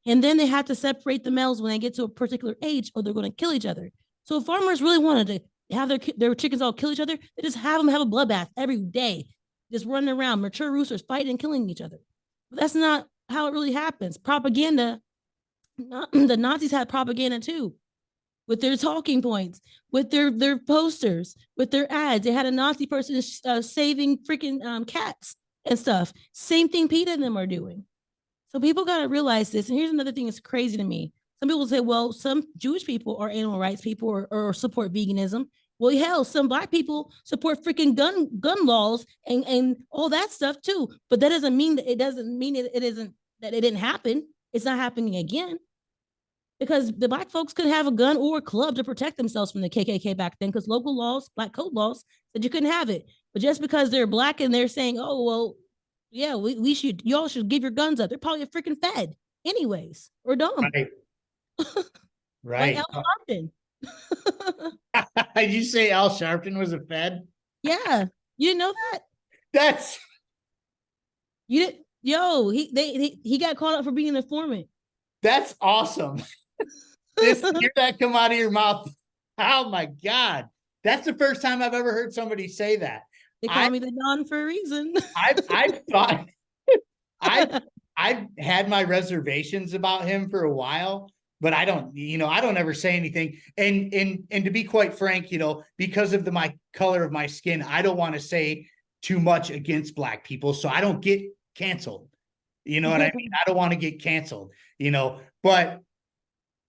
And then they have to separate the males when they get to a particular age, or they're going to kill each other. So if farmers really wanted to have their chickens all kill each other, they just have them have a bloodbath every day, just running around, mature roosters fighting and killing each other. But that's not how it really happens. Propaganda, the Nazis had propaganda too, with their talking points, with their posters, with their ads. They had a Nazi person saving freaking cats and stuff. Same thing PETA and them are doing. So people got to realize this. And here's another thing that's crazy to me. Some people say, well, some Jewish people are animal rights people or support veganism. Well, hell, some Black people support freaking gun laws and all that stuff too. But that doesn't mean that it isn't that it didn't happen. It's not happening again. Because the Black folks could have a gun or a club to protect themselves from the KKK back then, because local laws, Black code laws, said you couldn't have it. But just because they're Black and they're saying, oh, well, yeah, y'all should give your guns up. They're probably a freaking Fed anyways, or dumb. Right. Right. Like Al Sharpton. Did you say Al Sharpton was a Fed? Yeah. You didn't know that? That's You didn't, yo, he got called out for being an informant. That's awesome. Just hear that come out of your mouth. Oh my God. That's the first time I've ever heard somebody say that. They call me the Don for a reason. I've thought I've had my reservations about him for a while, but I don't ever say anything. And to be quite frank, because of my color of my skin, I don't want to say too much against Black people, so I don't get canceled. You know what I mean? I don't want to get canceled, but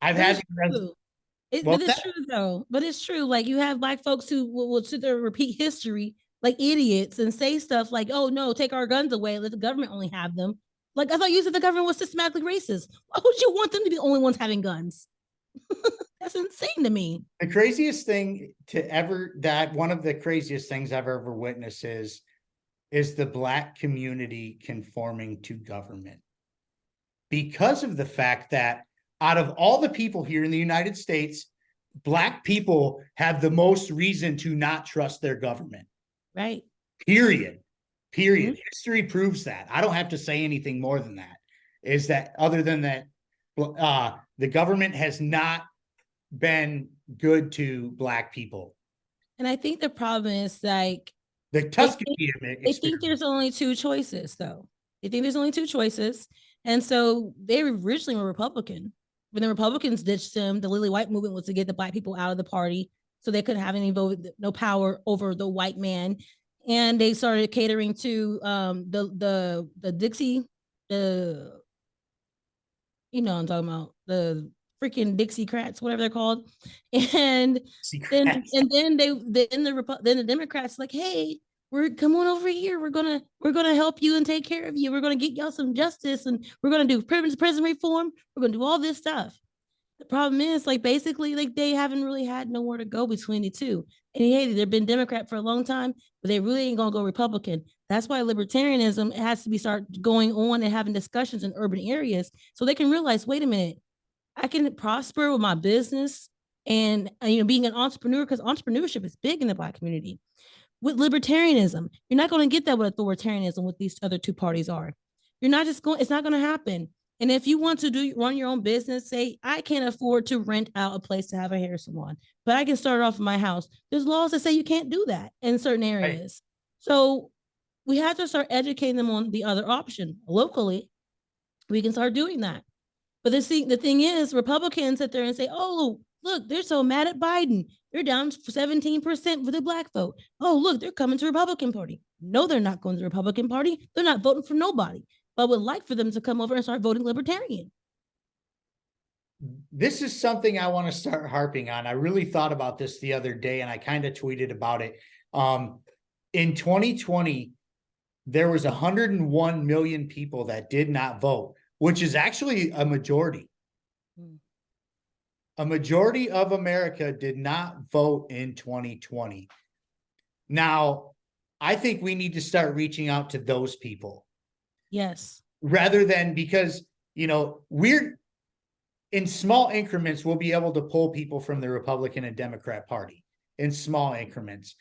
I've had. But it's true though. But it's true. Like you have Black folks who will sit there and repeat history like idiots and say stuff like, "Oh no, take our guns away. Let the government only have them." Like I thought you said the government was systematically racist. Why would you want them to be the only ones having guns? That's insane to me. The craziest thing one of the craziest things I've ever witnessed is the Black community conforming to government, because of the fact that out of all the people here in the United States, Black people have the most reason to not trust their government. Right. Period. Mm-hmm. History proves that. I don't have to say anything more than that. Is that other than that, the government has not been good to Black people. And I think the problem is like the Tuskegee they think there's only two choices, though. They think there's only two choices. And so they originally were Republican. When the Republicans ditched them, the Lily White movement was to get the Black people out of the party so they couldn't have any vote, no power over the white man. And they started catering to the Dixie, you know what I'm talking about, the freaking Dixiecrats, whatever they're called. And then the Democrats like, hey, come on over here. We're gonna help you and take care of you. We're gonna get y'all some justice, and we're gonna do prison reform. We're gonna do all this stuff. The problem is, like, basically, like they haven't really had nowhere to go between the two. And hey, they've been Democrat for a long time, but they really ain't gonna go Republican. That's why libertarianism has to start going on and having discussions in urban areas so they can realize, wait a minute, I can prosper with my business and being an entrepreneur, because entrepreneurship is big in the Black community. With libertarianism, you're not going to get that with authoritarianism, what these other two parties are. You're not just going, it's not going to happen. And if you want to run your own business, say, I can't afford to rent out a place to have a hair salon, but I can start off in my house. There's laws that say you can't do that in certain areas. Right. So we have to start educating them on the other option. Locally, we can start doing that. But the thing is, Republicans sit there and say, oh, look, they're so mad at Biden. They're down 17% for the Black vote. Oh, look, they're coming to the Republican Party. No, they're not going to the Republican Party. They're not voting for nobody. But I would like for them to come over and start voting Libertarian. This is something I want to start harping on. I really thought about this the other day, and I kind of tweeted about it. In 2020, there was 101 million people that did not vote, which is actually a majority. A majority of America did not vote in 2020. Now, I think we need to start reaching out to those people. Yes. Rather than, because, we're in small increments, we'll be able to pull people from the Republican and Democrat Party. in small increments.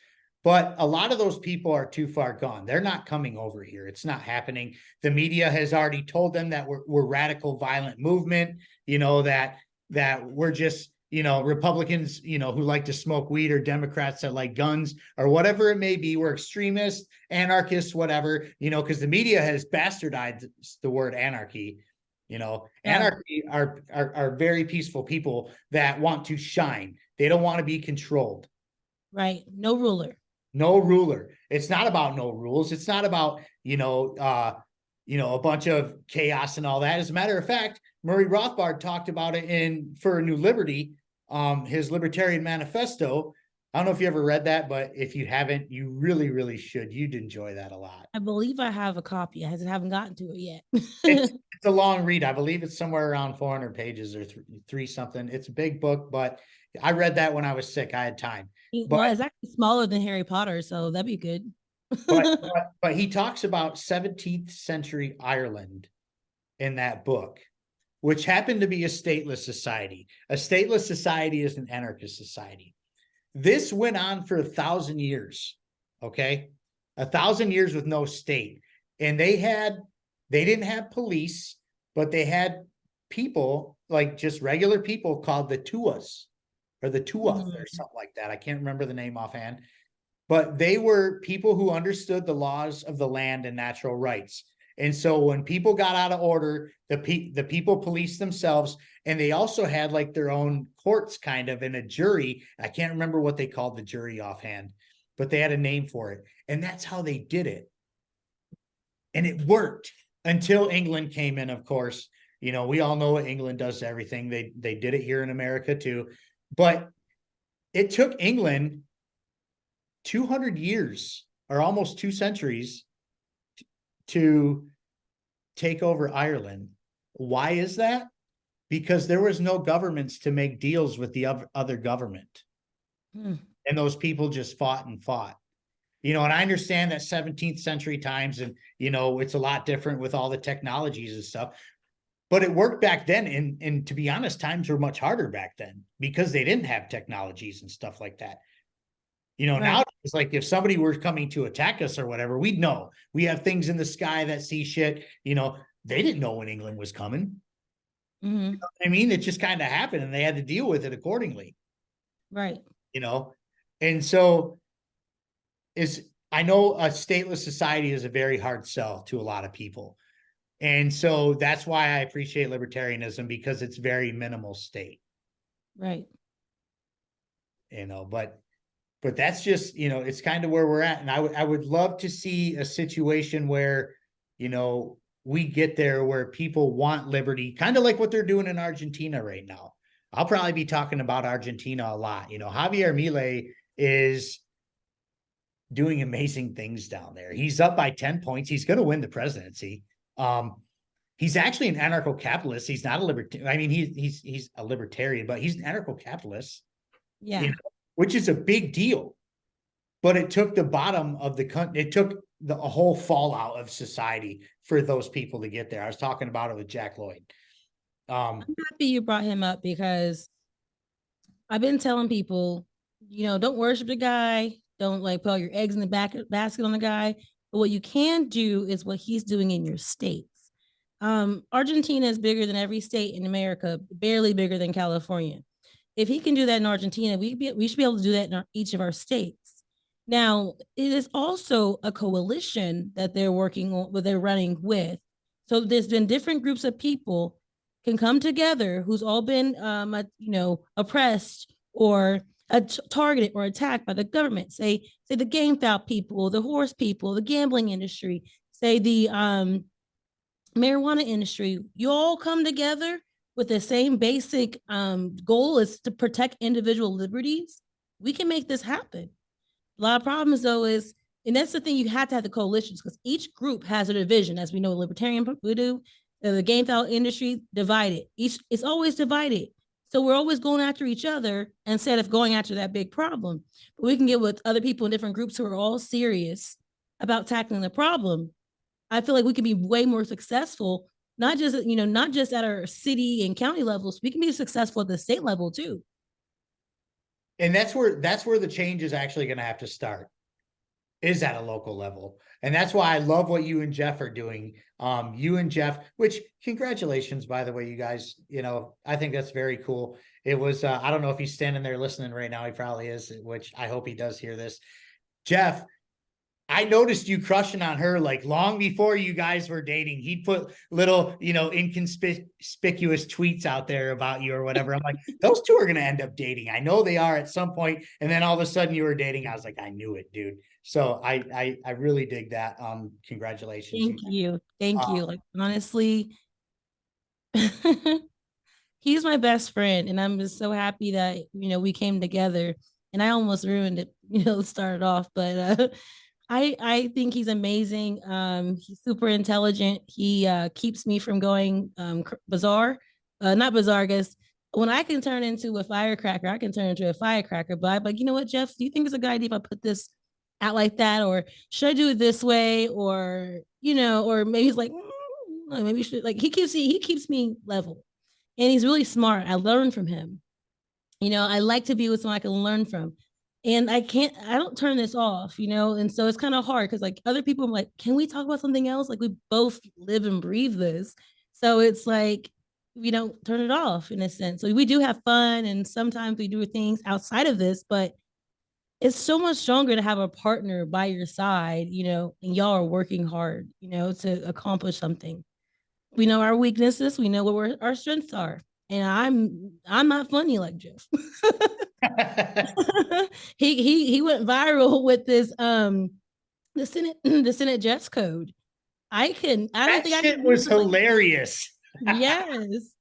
But a lot of those people are too far gone. They're not coming over here. It's not happening. The media has already told them that we're radical violent movement, that we're just, Republicans, who like to smoke weed, or Democrats that like guns, or whatever it may be. We're extremists, anarchists, whatever, because the media has bastardized the word anarchy. Anarchy are very peaceful people that want to shine. They don't want to be controlled. Right. No ruler. No ruler. It's not about no rules. It's not about, a bunch of chaos and all that. As a matter of fact, Murray Rothbard talked about it For a New Liberty, his Libertarian Manifesto. I don't know if you ever read that, but if you haven't, you really, really should. You'd enjoy that a lot. I believe I have a copy. I haven't gotten to it yet. It's a long read. I believe it's somewhere around 400 pages or three something. It's a big book, but I read that when I was sick. I had time. Well, it's actually smaller than Harry Potter, so that'd be good. but he talks about 17th century Ireland in that book, which happened to be a stateless society. A stateless society is an anarchist society. This went on for 1,000 years. Okay. 1,000 years with no state. And they didn't have police, but they had people, like just regular people, called the Tuas or the Tuath or something like that. I can't remember the name offhand, but they were people who understood the laws of the land and natural rights. And so when people got out of order, the people policed themselves, and they also had like their own courts kind of, and a jury. I can't remember what they called the jury offhand, but they had a name for it. And that's how they did it. And it worked until England came in, of course. We all know what England does to everything. They did it here in America too. But it took England 200 years, or almost 2 centuries, to take over Ireland. Why is that? Because there was no governments to make deals with the other government. And those people just fought and fought. And I understand that 17th century times, and, it's a lot different with all the technologies and stuff, but it worked back then. And to be honest, times were much harder back then because they didn't have technologies and stuff like that. Right. Now it's like if somebody were coming to attack us or whatever, we'd know. We have things in the sky that see shit. They didn't know when England was coming. Mm-hmm. I mean, it just kind of happened, and they had to deal with it accordingly. Right. And so I know a stateless society is a very hard sell to a lot of people. And so that's why I appreciate libertarianism, because it's very minimal state. Right. But that's just, it's kind of where we're at. And I would love to see a situation where, we get there where people want liberty, kind of like what they're doing in Argentina right now. I'll probably be talking about Argentina a lot. Javier Milei is doing amazing things down there. He's up by 10 points. He's going to win the presidency. He's actually an anarcho-capitalist. He's not a libertarian. I mean, he's a libertarian, but he's an anarcho-capitalist. Yeah. Which is a big deal. But it took the bottom of the country. It took a whole fallout of society for those people to get there. I was talking about it with Jack Lloyd. I'm happy you brought him up, because I've been telling people, don't worship the guy. Don't put all your eggs in the basket on the guy. But what you can do is what he's doing in your states. Argentina is bigger than every state in America, barely bigger than California. If he can do that in Argentina, we should be able to do that in each of our states. Now, it is also a coalition that they're working on, they're running with. So there's been different groups of people can come together who's all been, oppressed or targeted or attacked by the government. Say the game foul people, the horse people, the gambling industry, say the marijuana industry. You all come together with the same basic goal, is to protect individual liberties. We can make this happen. A lot of problems, though, is, and that's the thing, you have to have the coalitions, because each group has a division, as we know libertarian we do. The game foul industry divided. It's always divided. So we're always going after each other instead of going after that big problem. But we can get with other people in different groups who are all serious about tackling the problem. I feel like we can be way more successful, not just at our city and county levels. We can be successful at the state level too. And that's where the change is actually going to have to start, is at a local level. And that's why I love what you and Jeff are doing. You and Jeff, which congratulations, by the way, you guys, I think that's very cool. It was, I don't know if he's standing there listening right now. He probably is, which I hope he does hear this. Jeff, I noticed you crushing on her like long before you guys were dating. He'd put little, inconspicuous tweets out there about you or whatever. I'm like, those two are going to end up dating. I know they are at some point. And then all of a sudden you were dating. I was like, I knew it, dude. So I really dig that. Congratulations. Thank you. Thank you. Like, honestly, he's my best friend. And I'm just so happy that, we came together, and I almost ruined it, started off, but, I think he's amazing. He's super intelligent. He keeps me from going bizarre. Not bizarre, I guess. When I can turn into a firecracker, I can turn into a firecracker. But I'm like, you know what, Jeff? Do you think it's a good idea if I put this out like that, or should I do it this way, or or maybe he's like, maybe you should. Like, he keeps me level, and he's really smart. I learn from him. I like to be with someone I can learn from. And I don't turn this off, and so it's kind of hard because like other people, I'm like, can we talk about something else? Like, we both live and breathe this. So it's like, we don't turn it off in a sense. So we do have fun, and sometimes we do things outside of this, but it's so much stronger to have a partner by your side, and y'all are working hard, to accomplish something. We know our weaknesses, we know what our strengths are. And I'm not funny like Jeff. he went viral with this the Senate dress code. I don't that think shit was hilarious. Yes.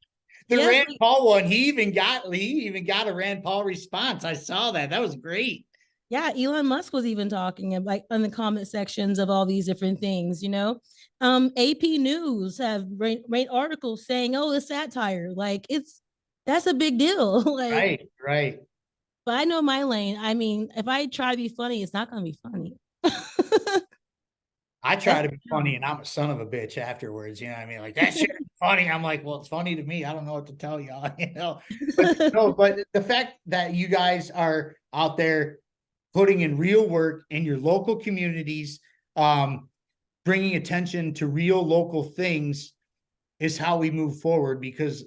The yes, Rand Paul one, he even got a Rand Paul response. I saw that. That was great. Yeah, Elon Musk was even talking about in the comment sections of all these different things, AP News have rate articles saying, "Oh, it's satire." Like, that's a big deal. Like, right. But I know my lane. I mean, if I try to be funny, it's not going to be funny. I try to be funny, and I'm a son of a bitch afterwards. You know what I mean? Like, that shit is funny. I'm like, well, it's funny to me. I don't know what to tell y'all, But no, but the fact that you guys are out there putting in real work in your local communities, bringing attention to real local things is how we move forward, because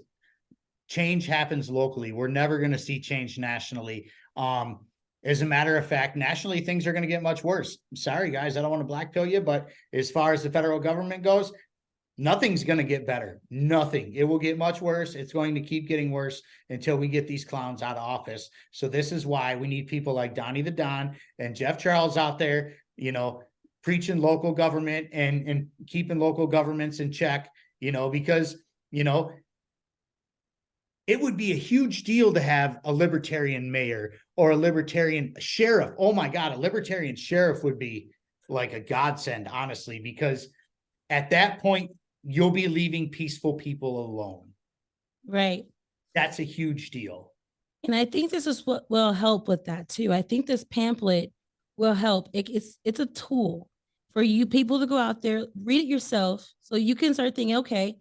change happens locally. We're never going to see change nationally. As a matter of fact, nationally, things are going to get much worse. I'm sorry, guys. I don't want to black pill you, but as far as the federal government goes, nothing's going to get better. Nothing. It will get much worse. It's going to keep getting worse until we get these clowns out of office. So this is why we need people like Donnie the Don and Jeff Charles out there, preaching local government and keeping local governments in check, because, it would be a huge deal to have a libertarian mayor or a libertarian sheriff. Oh my God, a libertarian sheriff would be like a godsend, honestly, because at that point, you'll be leaving peaceful people alone. Right. That's a huge deal. And I think this is what will help with that too. I think this pamphlet will help. It's a tool for you people to go out there, read it yourself, so you can start thinking, okay,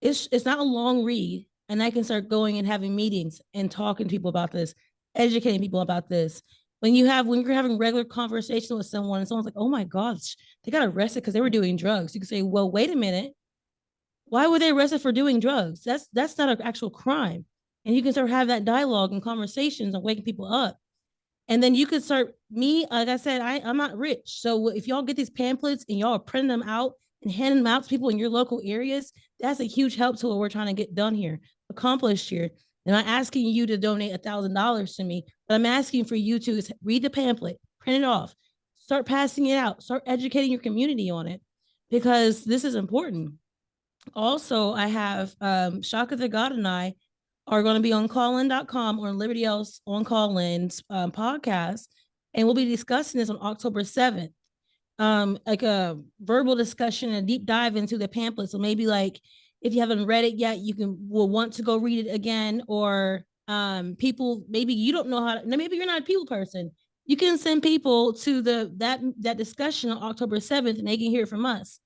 it's not a long read. And I can start going and having meetings and talking to people about this, educating people about this. When you're having regular conversation with someone and someone's like, oh my gosh, they got arrested because they were doing drugs. You can say, well, wait a minute. Why were they arrested for doing drugs? That's not an actual crime. And you can start having that dialogue and conversations and waking people up. And then you could start, like I said, I'm not rich. So if y'all get these pamphlets and y'all are printing them out and handing them out to people in your local areas, that's a huge help to what we're trying to get done here, accomplished here. And I'm asking you to donate $1,000 to me, but I'm asking for you to read the pamphlet, print it off, start passing it out, start educating your community on it, because this is important. Also, I have Shaka the God and I are going to be on callin.com or Liberty Else on Callin's podcast, and we'll be discussing this on October 7th. Like a verbal discussion, a deep dive into the pamphlet. So maybe like if you haven't read it yet, will want to go read it again, or people, maybe you don't know how to, maybe you're not a people person. You can send people to that discussion on October 7th, and they can hear from us.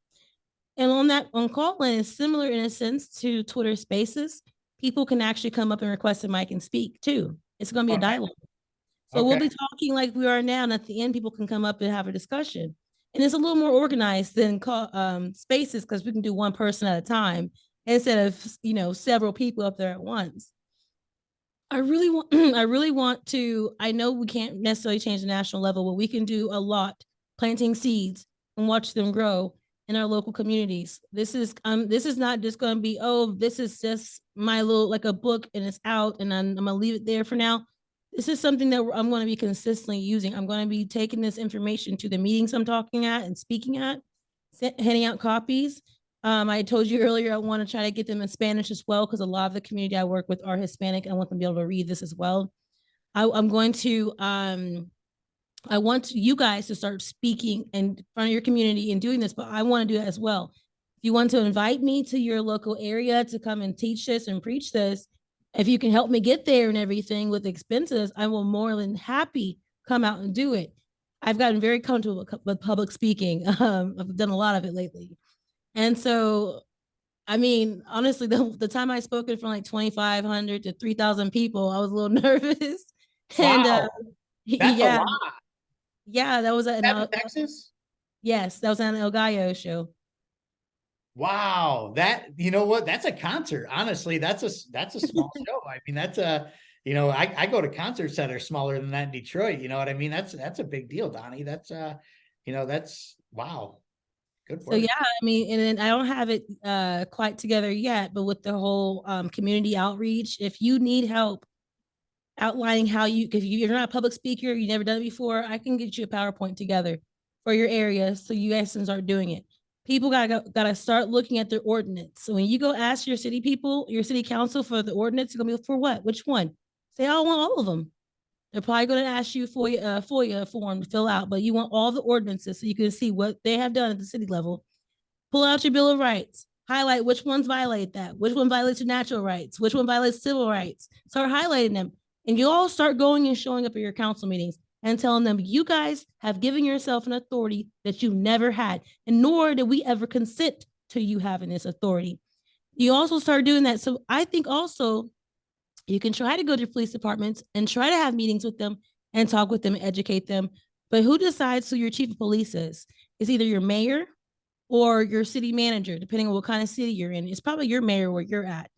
And on Callin is similar in a sense to Twitter Spaces. People can actually come up and request a mic and speak too. It's going to be a dialogue. So we'll Okay. be talking like we are now, and at the end, people can come up and have a discussion. And it's a little more organized than spaces because we can do one person at a time instead of several people up there at once. I really want I really want to. I know we can't necessarily change the national level, but we can do a lot planting seeds and watch them grow in our local communities. This is not just going to be, oh, this is just my little like a book and it's out and I'm going to leave it there for now. This is something that I'm going to be consistently using. I'm going to be taking this information to the meetings I'm talking at and speaking at, handing out copies. I told you earlier I want to try to get them in Spanish as well because a lot of the community I work with are Hispanic. I want them to be able to read this as well. I'm going to I want you guys to start speaking in front of your community and doing this, but I want to do it as well. If you want to invite me to your local area to come and teach this and preach this, if you can help me get there and everything with expenses, I will more than happy come out and do it. I've gotten very comfortable with public speaking. I've done a lot of it lately. And so, I mean, honestly, the time I spoke in front of like 2,500 to 3,000 people, I was a little nervous. And Wow. That's a yeah, lot. yeah, that was That in Texas? yes, that was an El Gallo show. Wow. That, you know what? That's a concert. Honestly, that's a small show. I mean, that's a, I go to concerts that are smaller than that in Detroit. You know what I mean? That's a big deal, Donnie. That's that's wow. Good So work. yeah, I mean, and then I don't have it quite together yet, but with the whole community outreach, if you need help outlining how if you're not a public speaker, you've never done it before, I can get you a PowerPoint together for your area so you guys can start doing it. People gotta start looking at their ordinance. So when you go ask your city people, your city council for the ordinance, it's gonna be for what? Which one? Say, I want all of them. They're probably going to ask you for a FOIA form to fill out, but you want all the ordinances so you can see what they have done at the city level. Pull out your Bill of Rights, highlight which ones violate that, which one violates your natural rights, which one violates civil rights. Start highlighting them. And you all start going and showing up at your council meetings and telling them you guys have given yourself an authority that you never had, and nor did we ever consent to you having this authority. You also start doing that. So I think also you can try to go to police departments and try to have meetings with them and talk with them and educate them. But who decides who your chief of police is? It's either your mayor or your city manager, depending on what kind of city you're in. It's probably your mayor where you're at.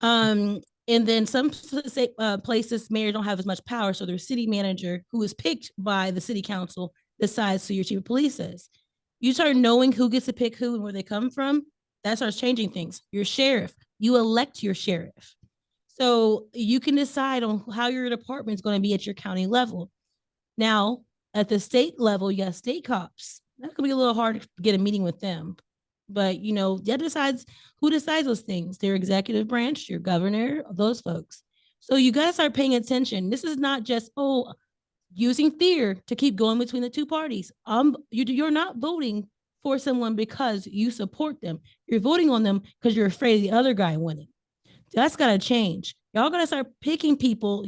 And then some places mayors don't have as much power, so their city manager, who is picked by the city council, decides who your chief of police is. You start knowing who gets to pick who and where they come from. That starts changing things. Your sheriff, you elect your sheriff. So you can decide on how your department is going to be at your county level. Now, at the state level, you have state cops. That could be a little hard to get a meeting with them. But, that decides who decides those things, their executive branch, your governor, those folks. So you got to start paying attention. This is not just, using fear to keep going between the two parties. You're not voting for someone because you support them. You're voting on them because you're afraid of the other guy winning. That's got to change. Y'all got to start picking people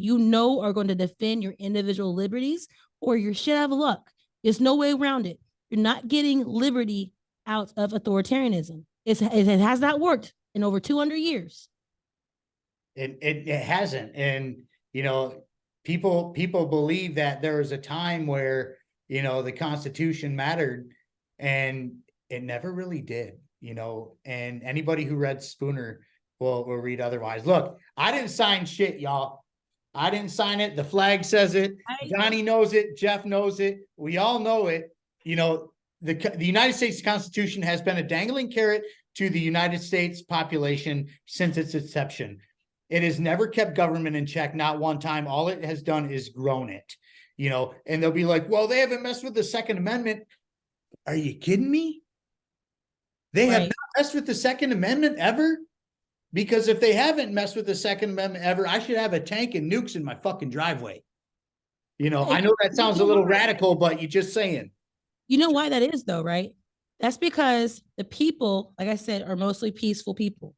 are going to defend your individual liberties, or you're shit out of luck. There's no way around it. You're not getting liberty out of authoritarianism. It has not worked in over 200 years. It hasn't. And, people believe that there was a time where, the Constitution mattered, and it never really did, and anybody who read Spooner will read otherwise. Look, I didn't sign shit, y'all. I didn't sign it. The flag says it. Donnie knows it. Jeff knows it. We all know it. The United States Constitution has been a dangling carrot to the United States population since its inception. It has never kept government in check, not one time. All it has done is grown it, and they'll be like, well, they haven't messed with the Second Amendment. Are you kidding me? They have not messed with the Second Amendment ever? Because if they haven't messed with the Second Amendment ever, I should have a tank and nukes in my fucking driveway. I know that sounds a little radical, but you're just saying. You know why that is, though, right? That's because the people, like I said, are mostly peaceful people.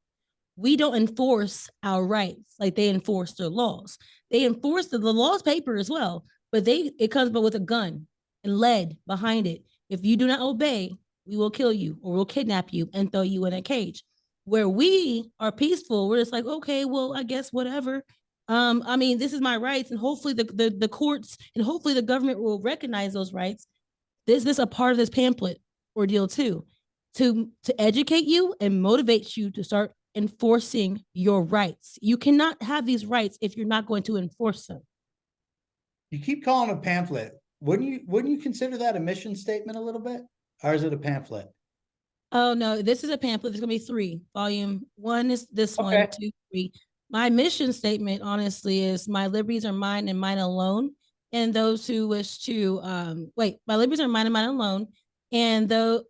We don't enforce our rights like they enforce their laws. They enforce the laws paper as well, but it comes with a gun and lead behind it. If you do not obey, we will kill you or we'll kidnap you and throw you in a cage. Where we are peaceful, we're just like, okay, well, I guess whatever. I mean, this is my rights, and hopefully the courts and hopefully the government will recognize those rights. This a part of this pamphlet ordeal too, to educate you and motivate you to start enforcing your rights. You cannot have these rights if you're not going to enforce them. You keep calling a pamphlet. Wouldn't you consider that a mission statement a little bit? Or is it a pamphlet? Oh no, this is a pamphlet. There's gonna be 3. Volume 1 is this Okay. 1, 2, 3. My mission statement, honestly, is my liberties are mine and mine alone. And those who wish to my liberties are mine and mine alone. And though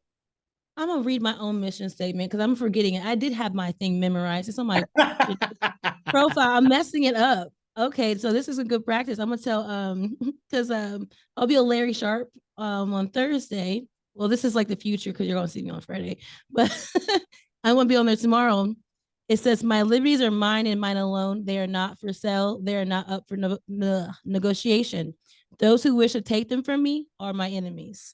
I'm gonna read my own mission statement because I'm forgetting it. I did have my thing memorized. It's on my profile. I'm messing it up. Okay, so this is a good practice. I'm gonna tell because I'll be a Larry Sharp on Thursday. Well, this is like the future because you're gonna see me on Friday, but I won't be on there tomorrow. It says, "My liberties are mine and mine alone. They are not for sale. They are not up for negotiation. Those who wish to take them from me are my enemies."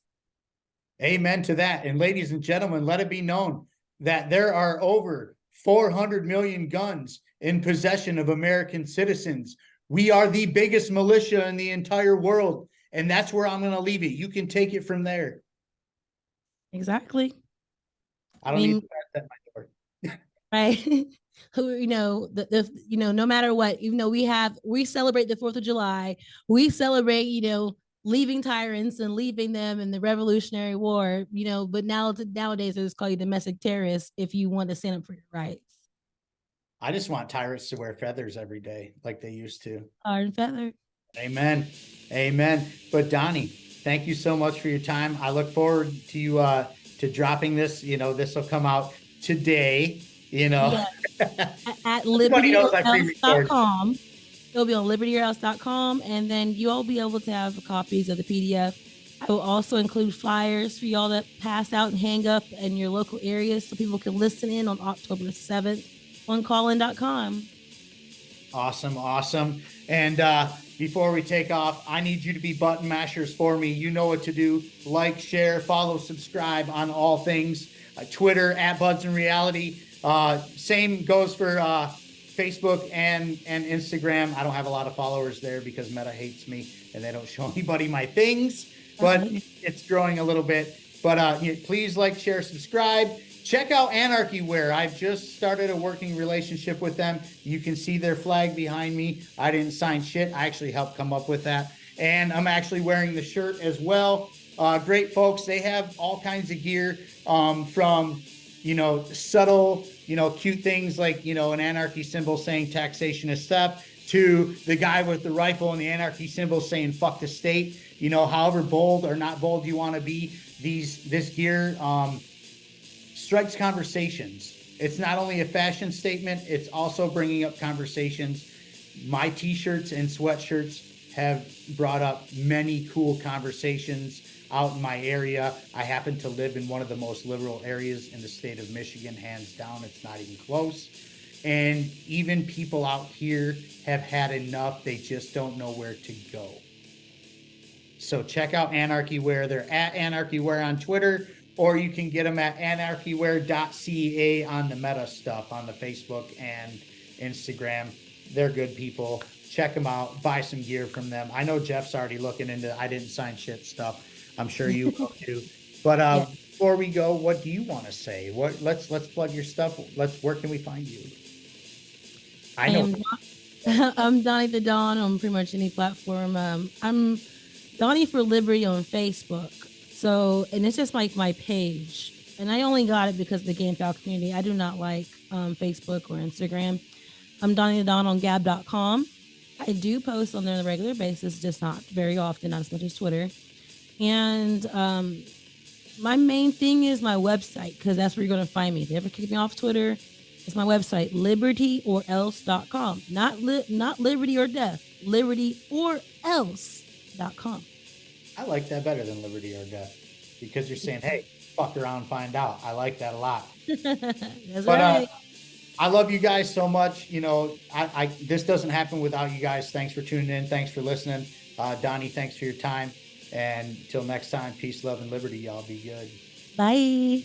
Amen to that. And ladies and gentlemen, let it be known that there are over 400 million guns in possession of American citizens. We are the biggest militia in the entire world. And that's where I'm going to leave it. You can take it from there. Exactly. I don't need to pass at my door. Right. Who, no matter what, even though we celebrate the 4th of July, we celebrate, leaving tyrants and leaving them in the Revolutionary War, but nowadays they just call you domestic terrorists if you want to stand up for your rights. I just want tyrants to wear feathers every day like they used to. Tar and feather. Amen. Amen. But Donnie, thank you so much for your time. I look forward to you to dropping this. This will come out today, Yeah. At libertyyourhouse.com. It'll be on libertyyourhouse.com, and then you'll be able to have copies of the PDF. I will also include flyers for y'all to pass out and hang up in your local areas so people can listen in on October 7th on callin.com. Awesome. Awesome. And before we take off, I need you to be button mashers for me. You know what to do. Like, share, follow, subscribe on all things. Twitter at BudsnReality. Same goes for Facebook and Instagram. I don't have a lot of followers there because Meta hates me and they don't show anybody my things, but it's growing a little bit. But please like, share, subscribe. Check out Anarchy Wear. I've just started a working relationship with them. You can see their flag behind me. I didn't sign shit. I actually helped come up with that. And I'm actually wearing the shirt as well. Great folks. They have all kinds of gear from, subtle, cute things like, an anarchy symbol saying taxation is theft, to the guy with the rifle and the anarchy symbol saying fuck the state. However bold or not bold you want to be, this gear strikes conversations. It's not only a fashion statement, it's also bringing up conversations. My t-shirts and sweatshirts have brought up many cool conversations out in my area. I happen to live in one of the most liberal areas in the state of Michigan, hands down. It's not even close. And even people out here have had enough. They just don't know where to go. So check out Anarchy Wear. They're at Anarchy Wear on Twitter, or you can get them at anarchywear.ca on the Meta stuff on the Facebook and Instagram. They're good people. Check them out. Buy some gear from them. I know Jeff's already looking into I didn't sign shit stuff. I'm sure you will too. But before we go, what do you want to say? Let's plug your stuff. Where can we find you? I'm Donnie the Don on pretty much any platform. I'm Doni-For-Liberty on Facebook. So, and it's just like my page. And I only got it because of the GameFoul community. I do not like Facebook or Instagram. I'm Donnie the Don on gab.com. I do post on there on a regular basis, just not very often, not as much as Twitter. And my main thing is my website, because that's where you're going to find me. If you ever kick me off Twitter, it's my website, libertyorelse.com. Not liberty or death, libertyorelse.com. I like that better than liberty or death, because you're saying, hey, fuck around and find out. I like that a lot. That's right. I love you guys so much. This doesn't happen without you guys. Thanks for tuning in. Thanks for listening. Donnie, thanks for your time. And until next time, peace, love, and liberty. Y'all be good. Bye.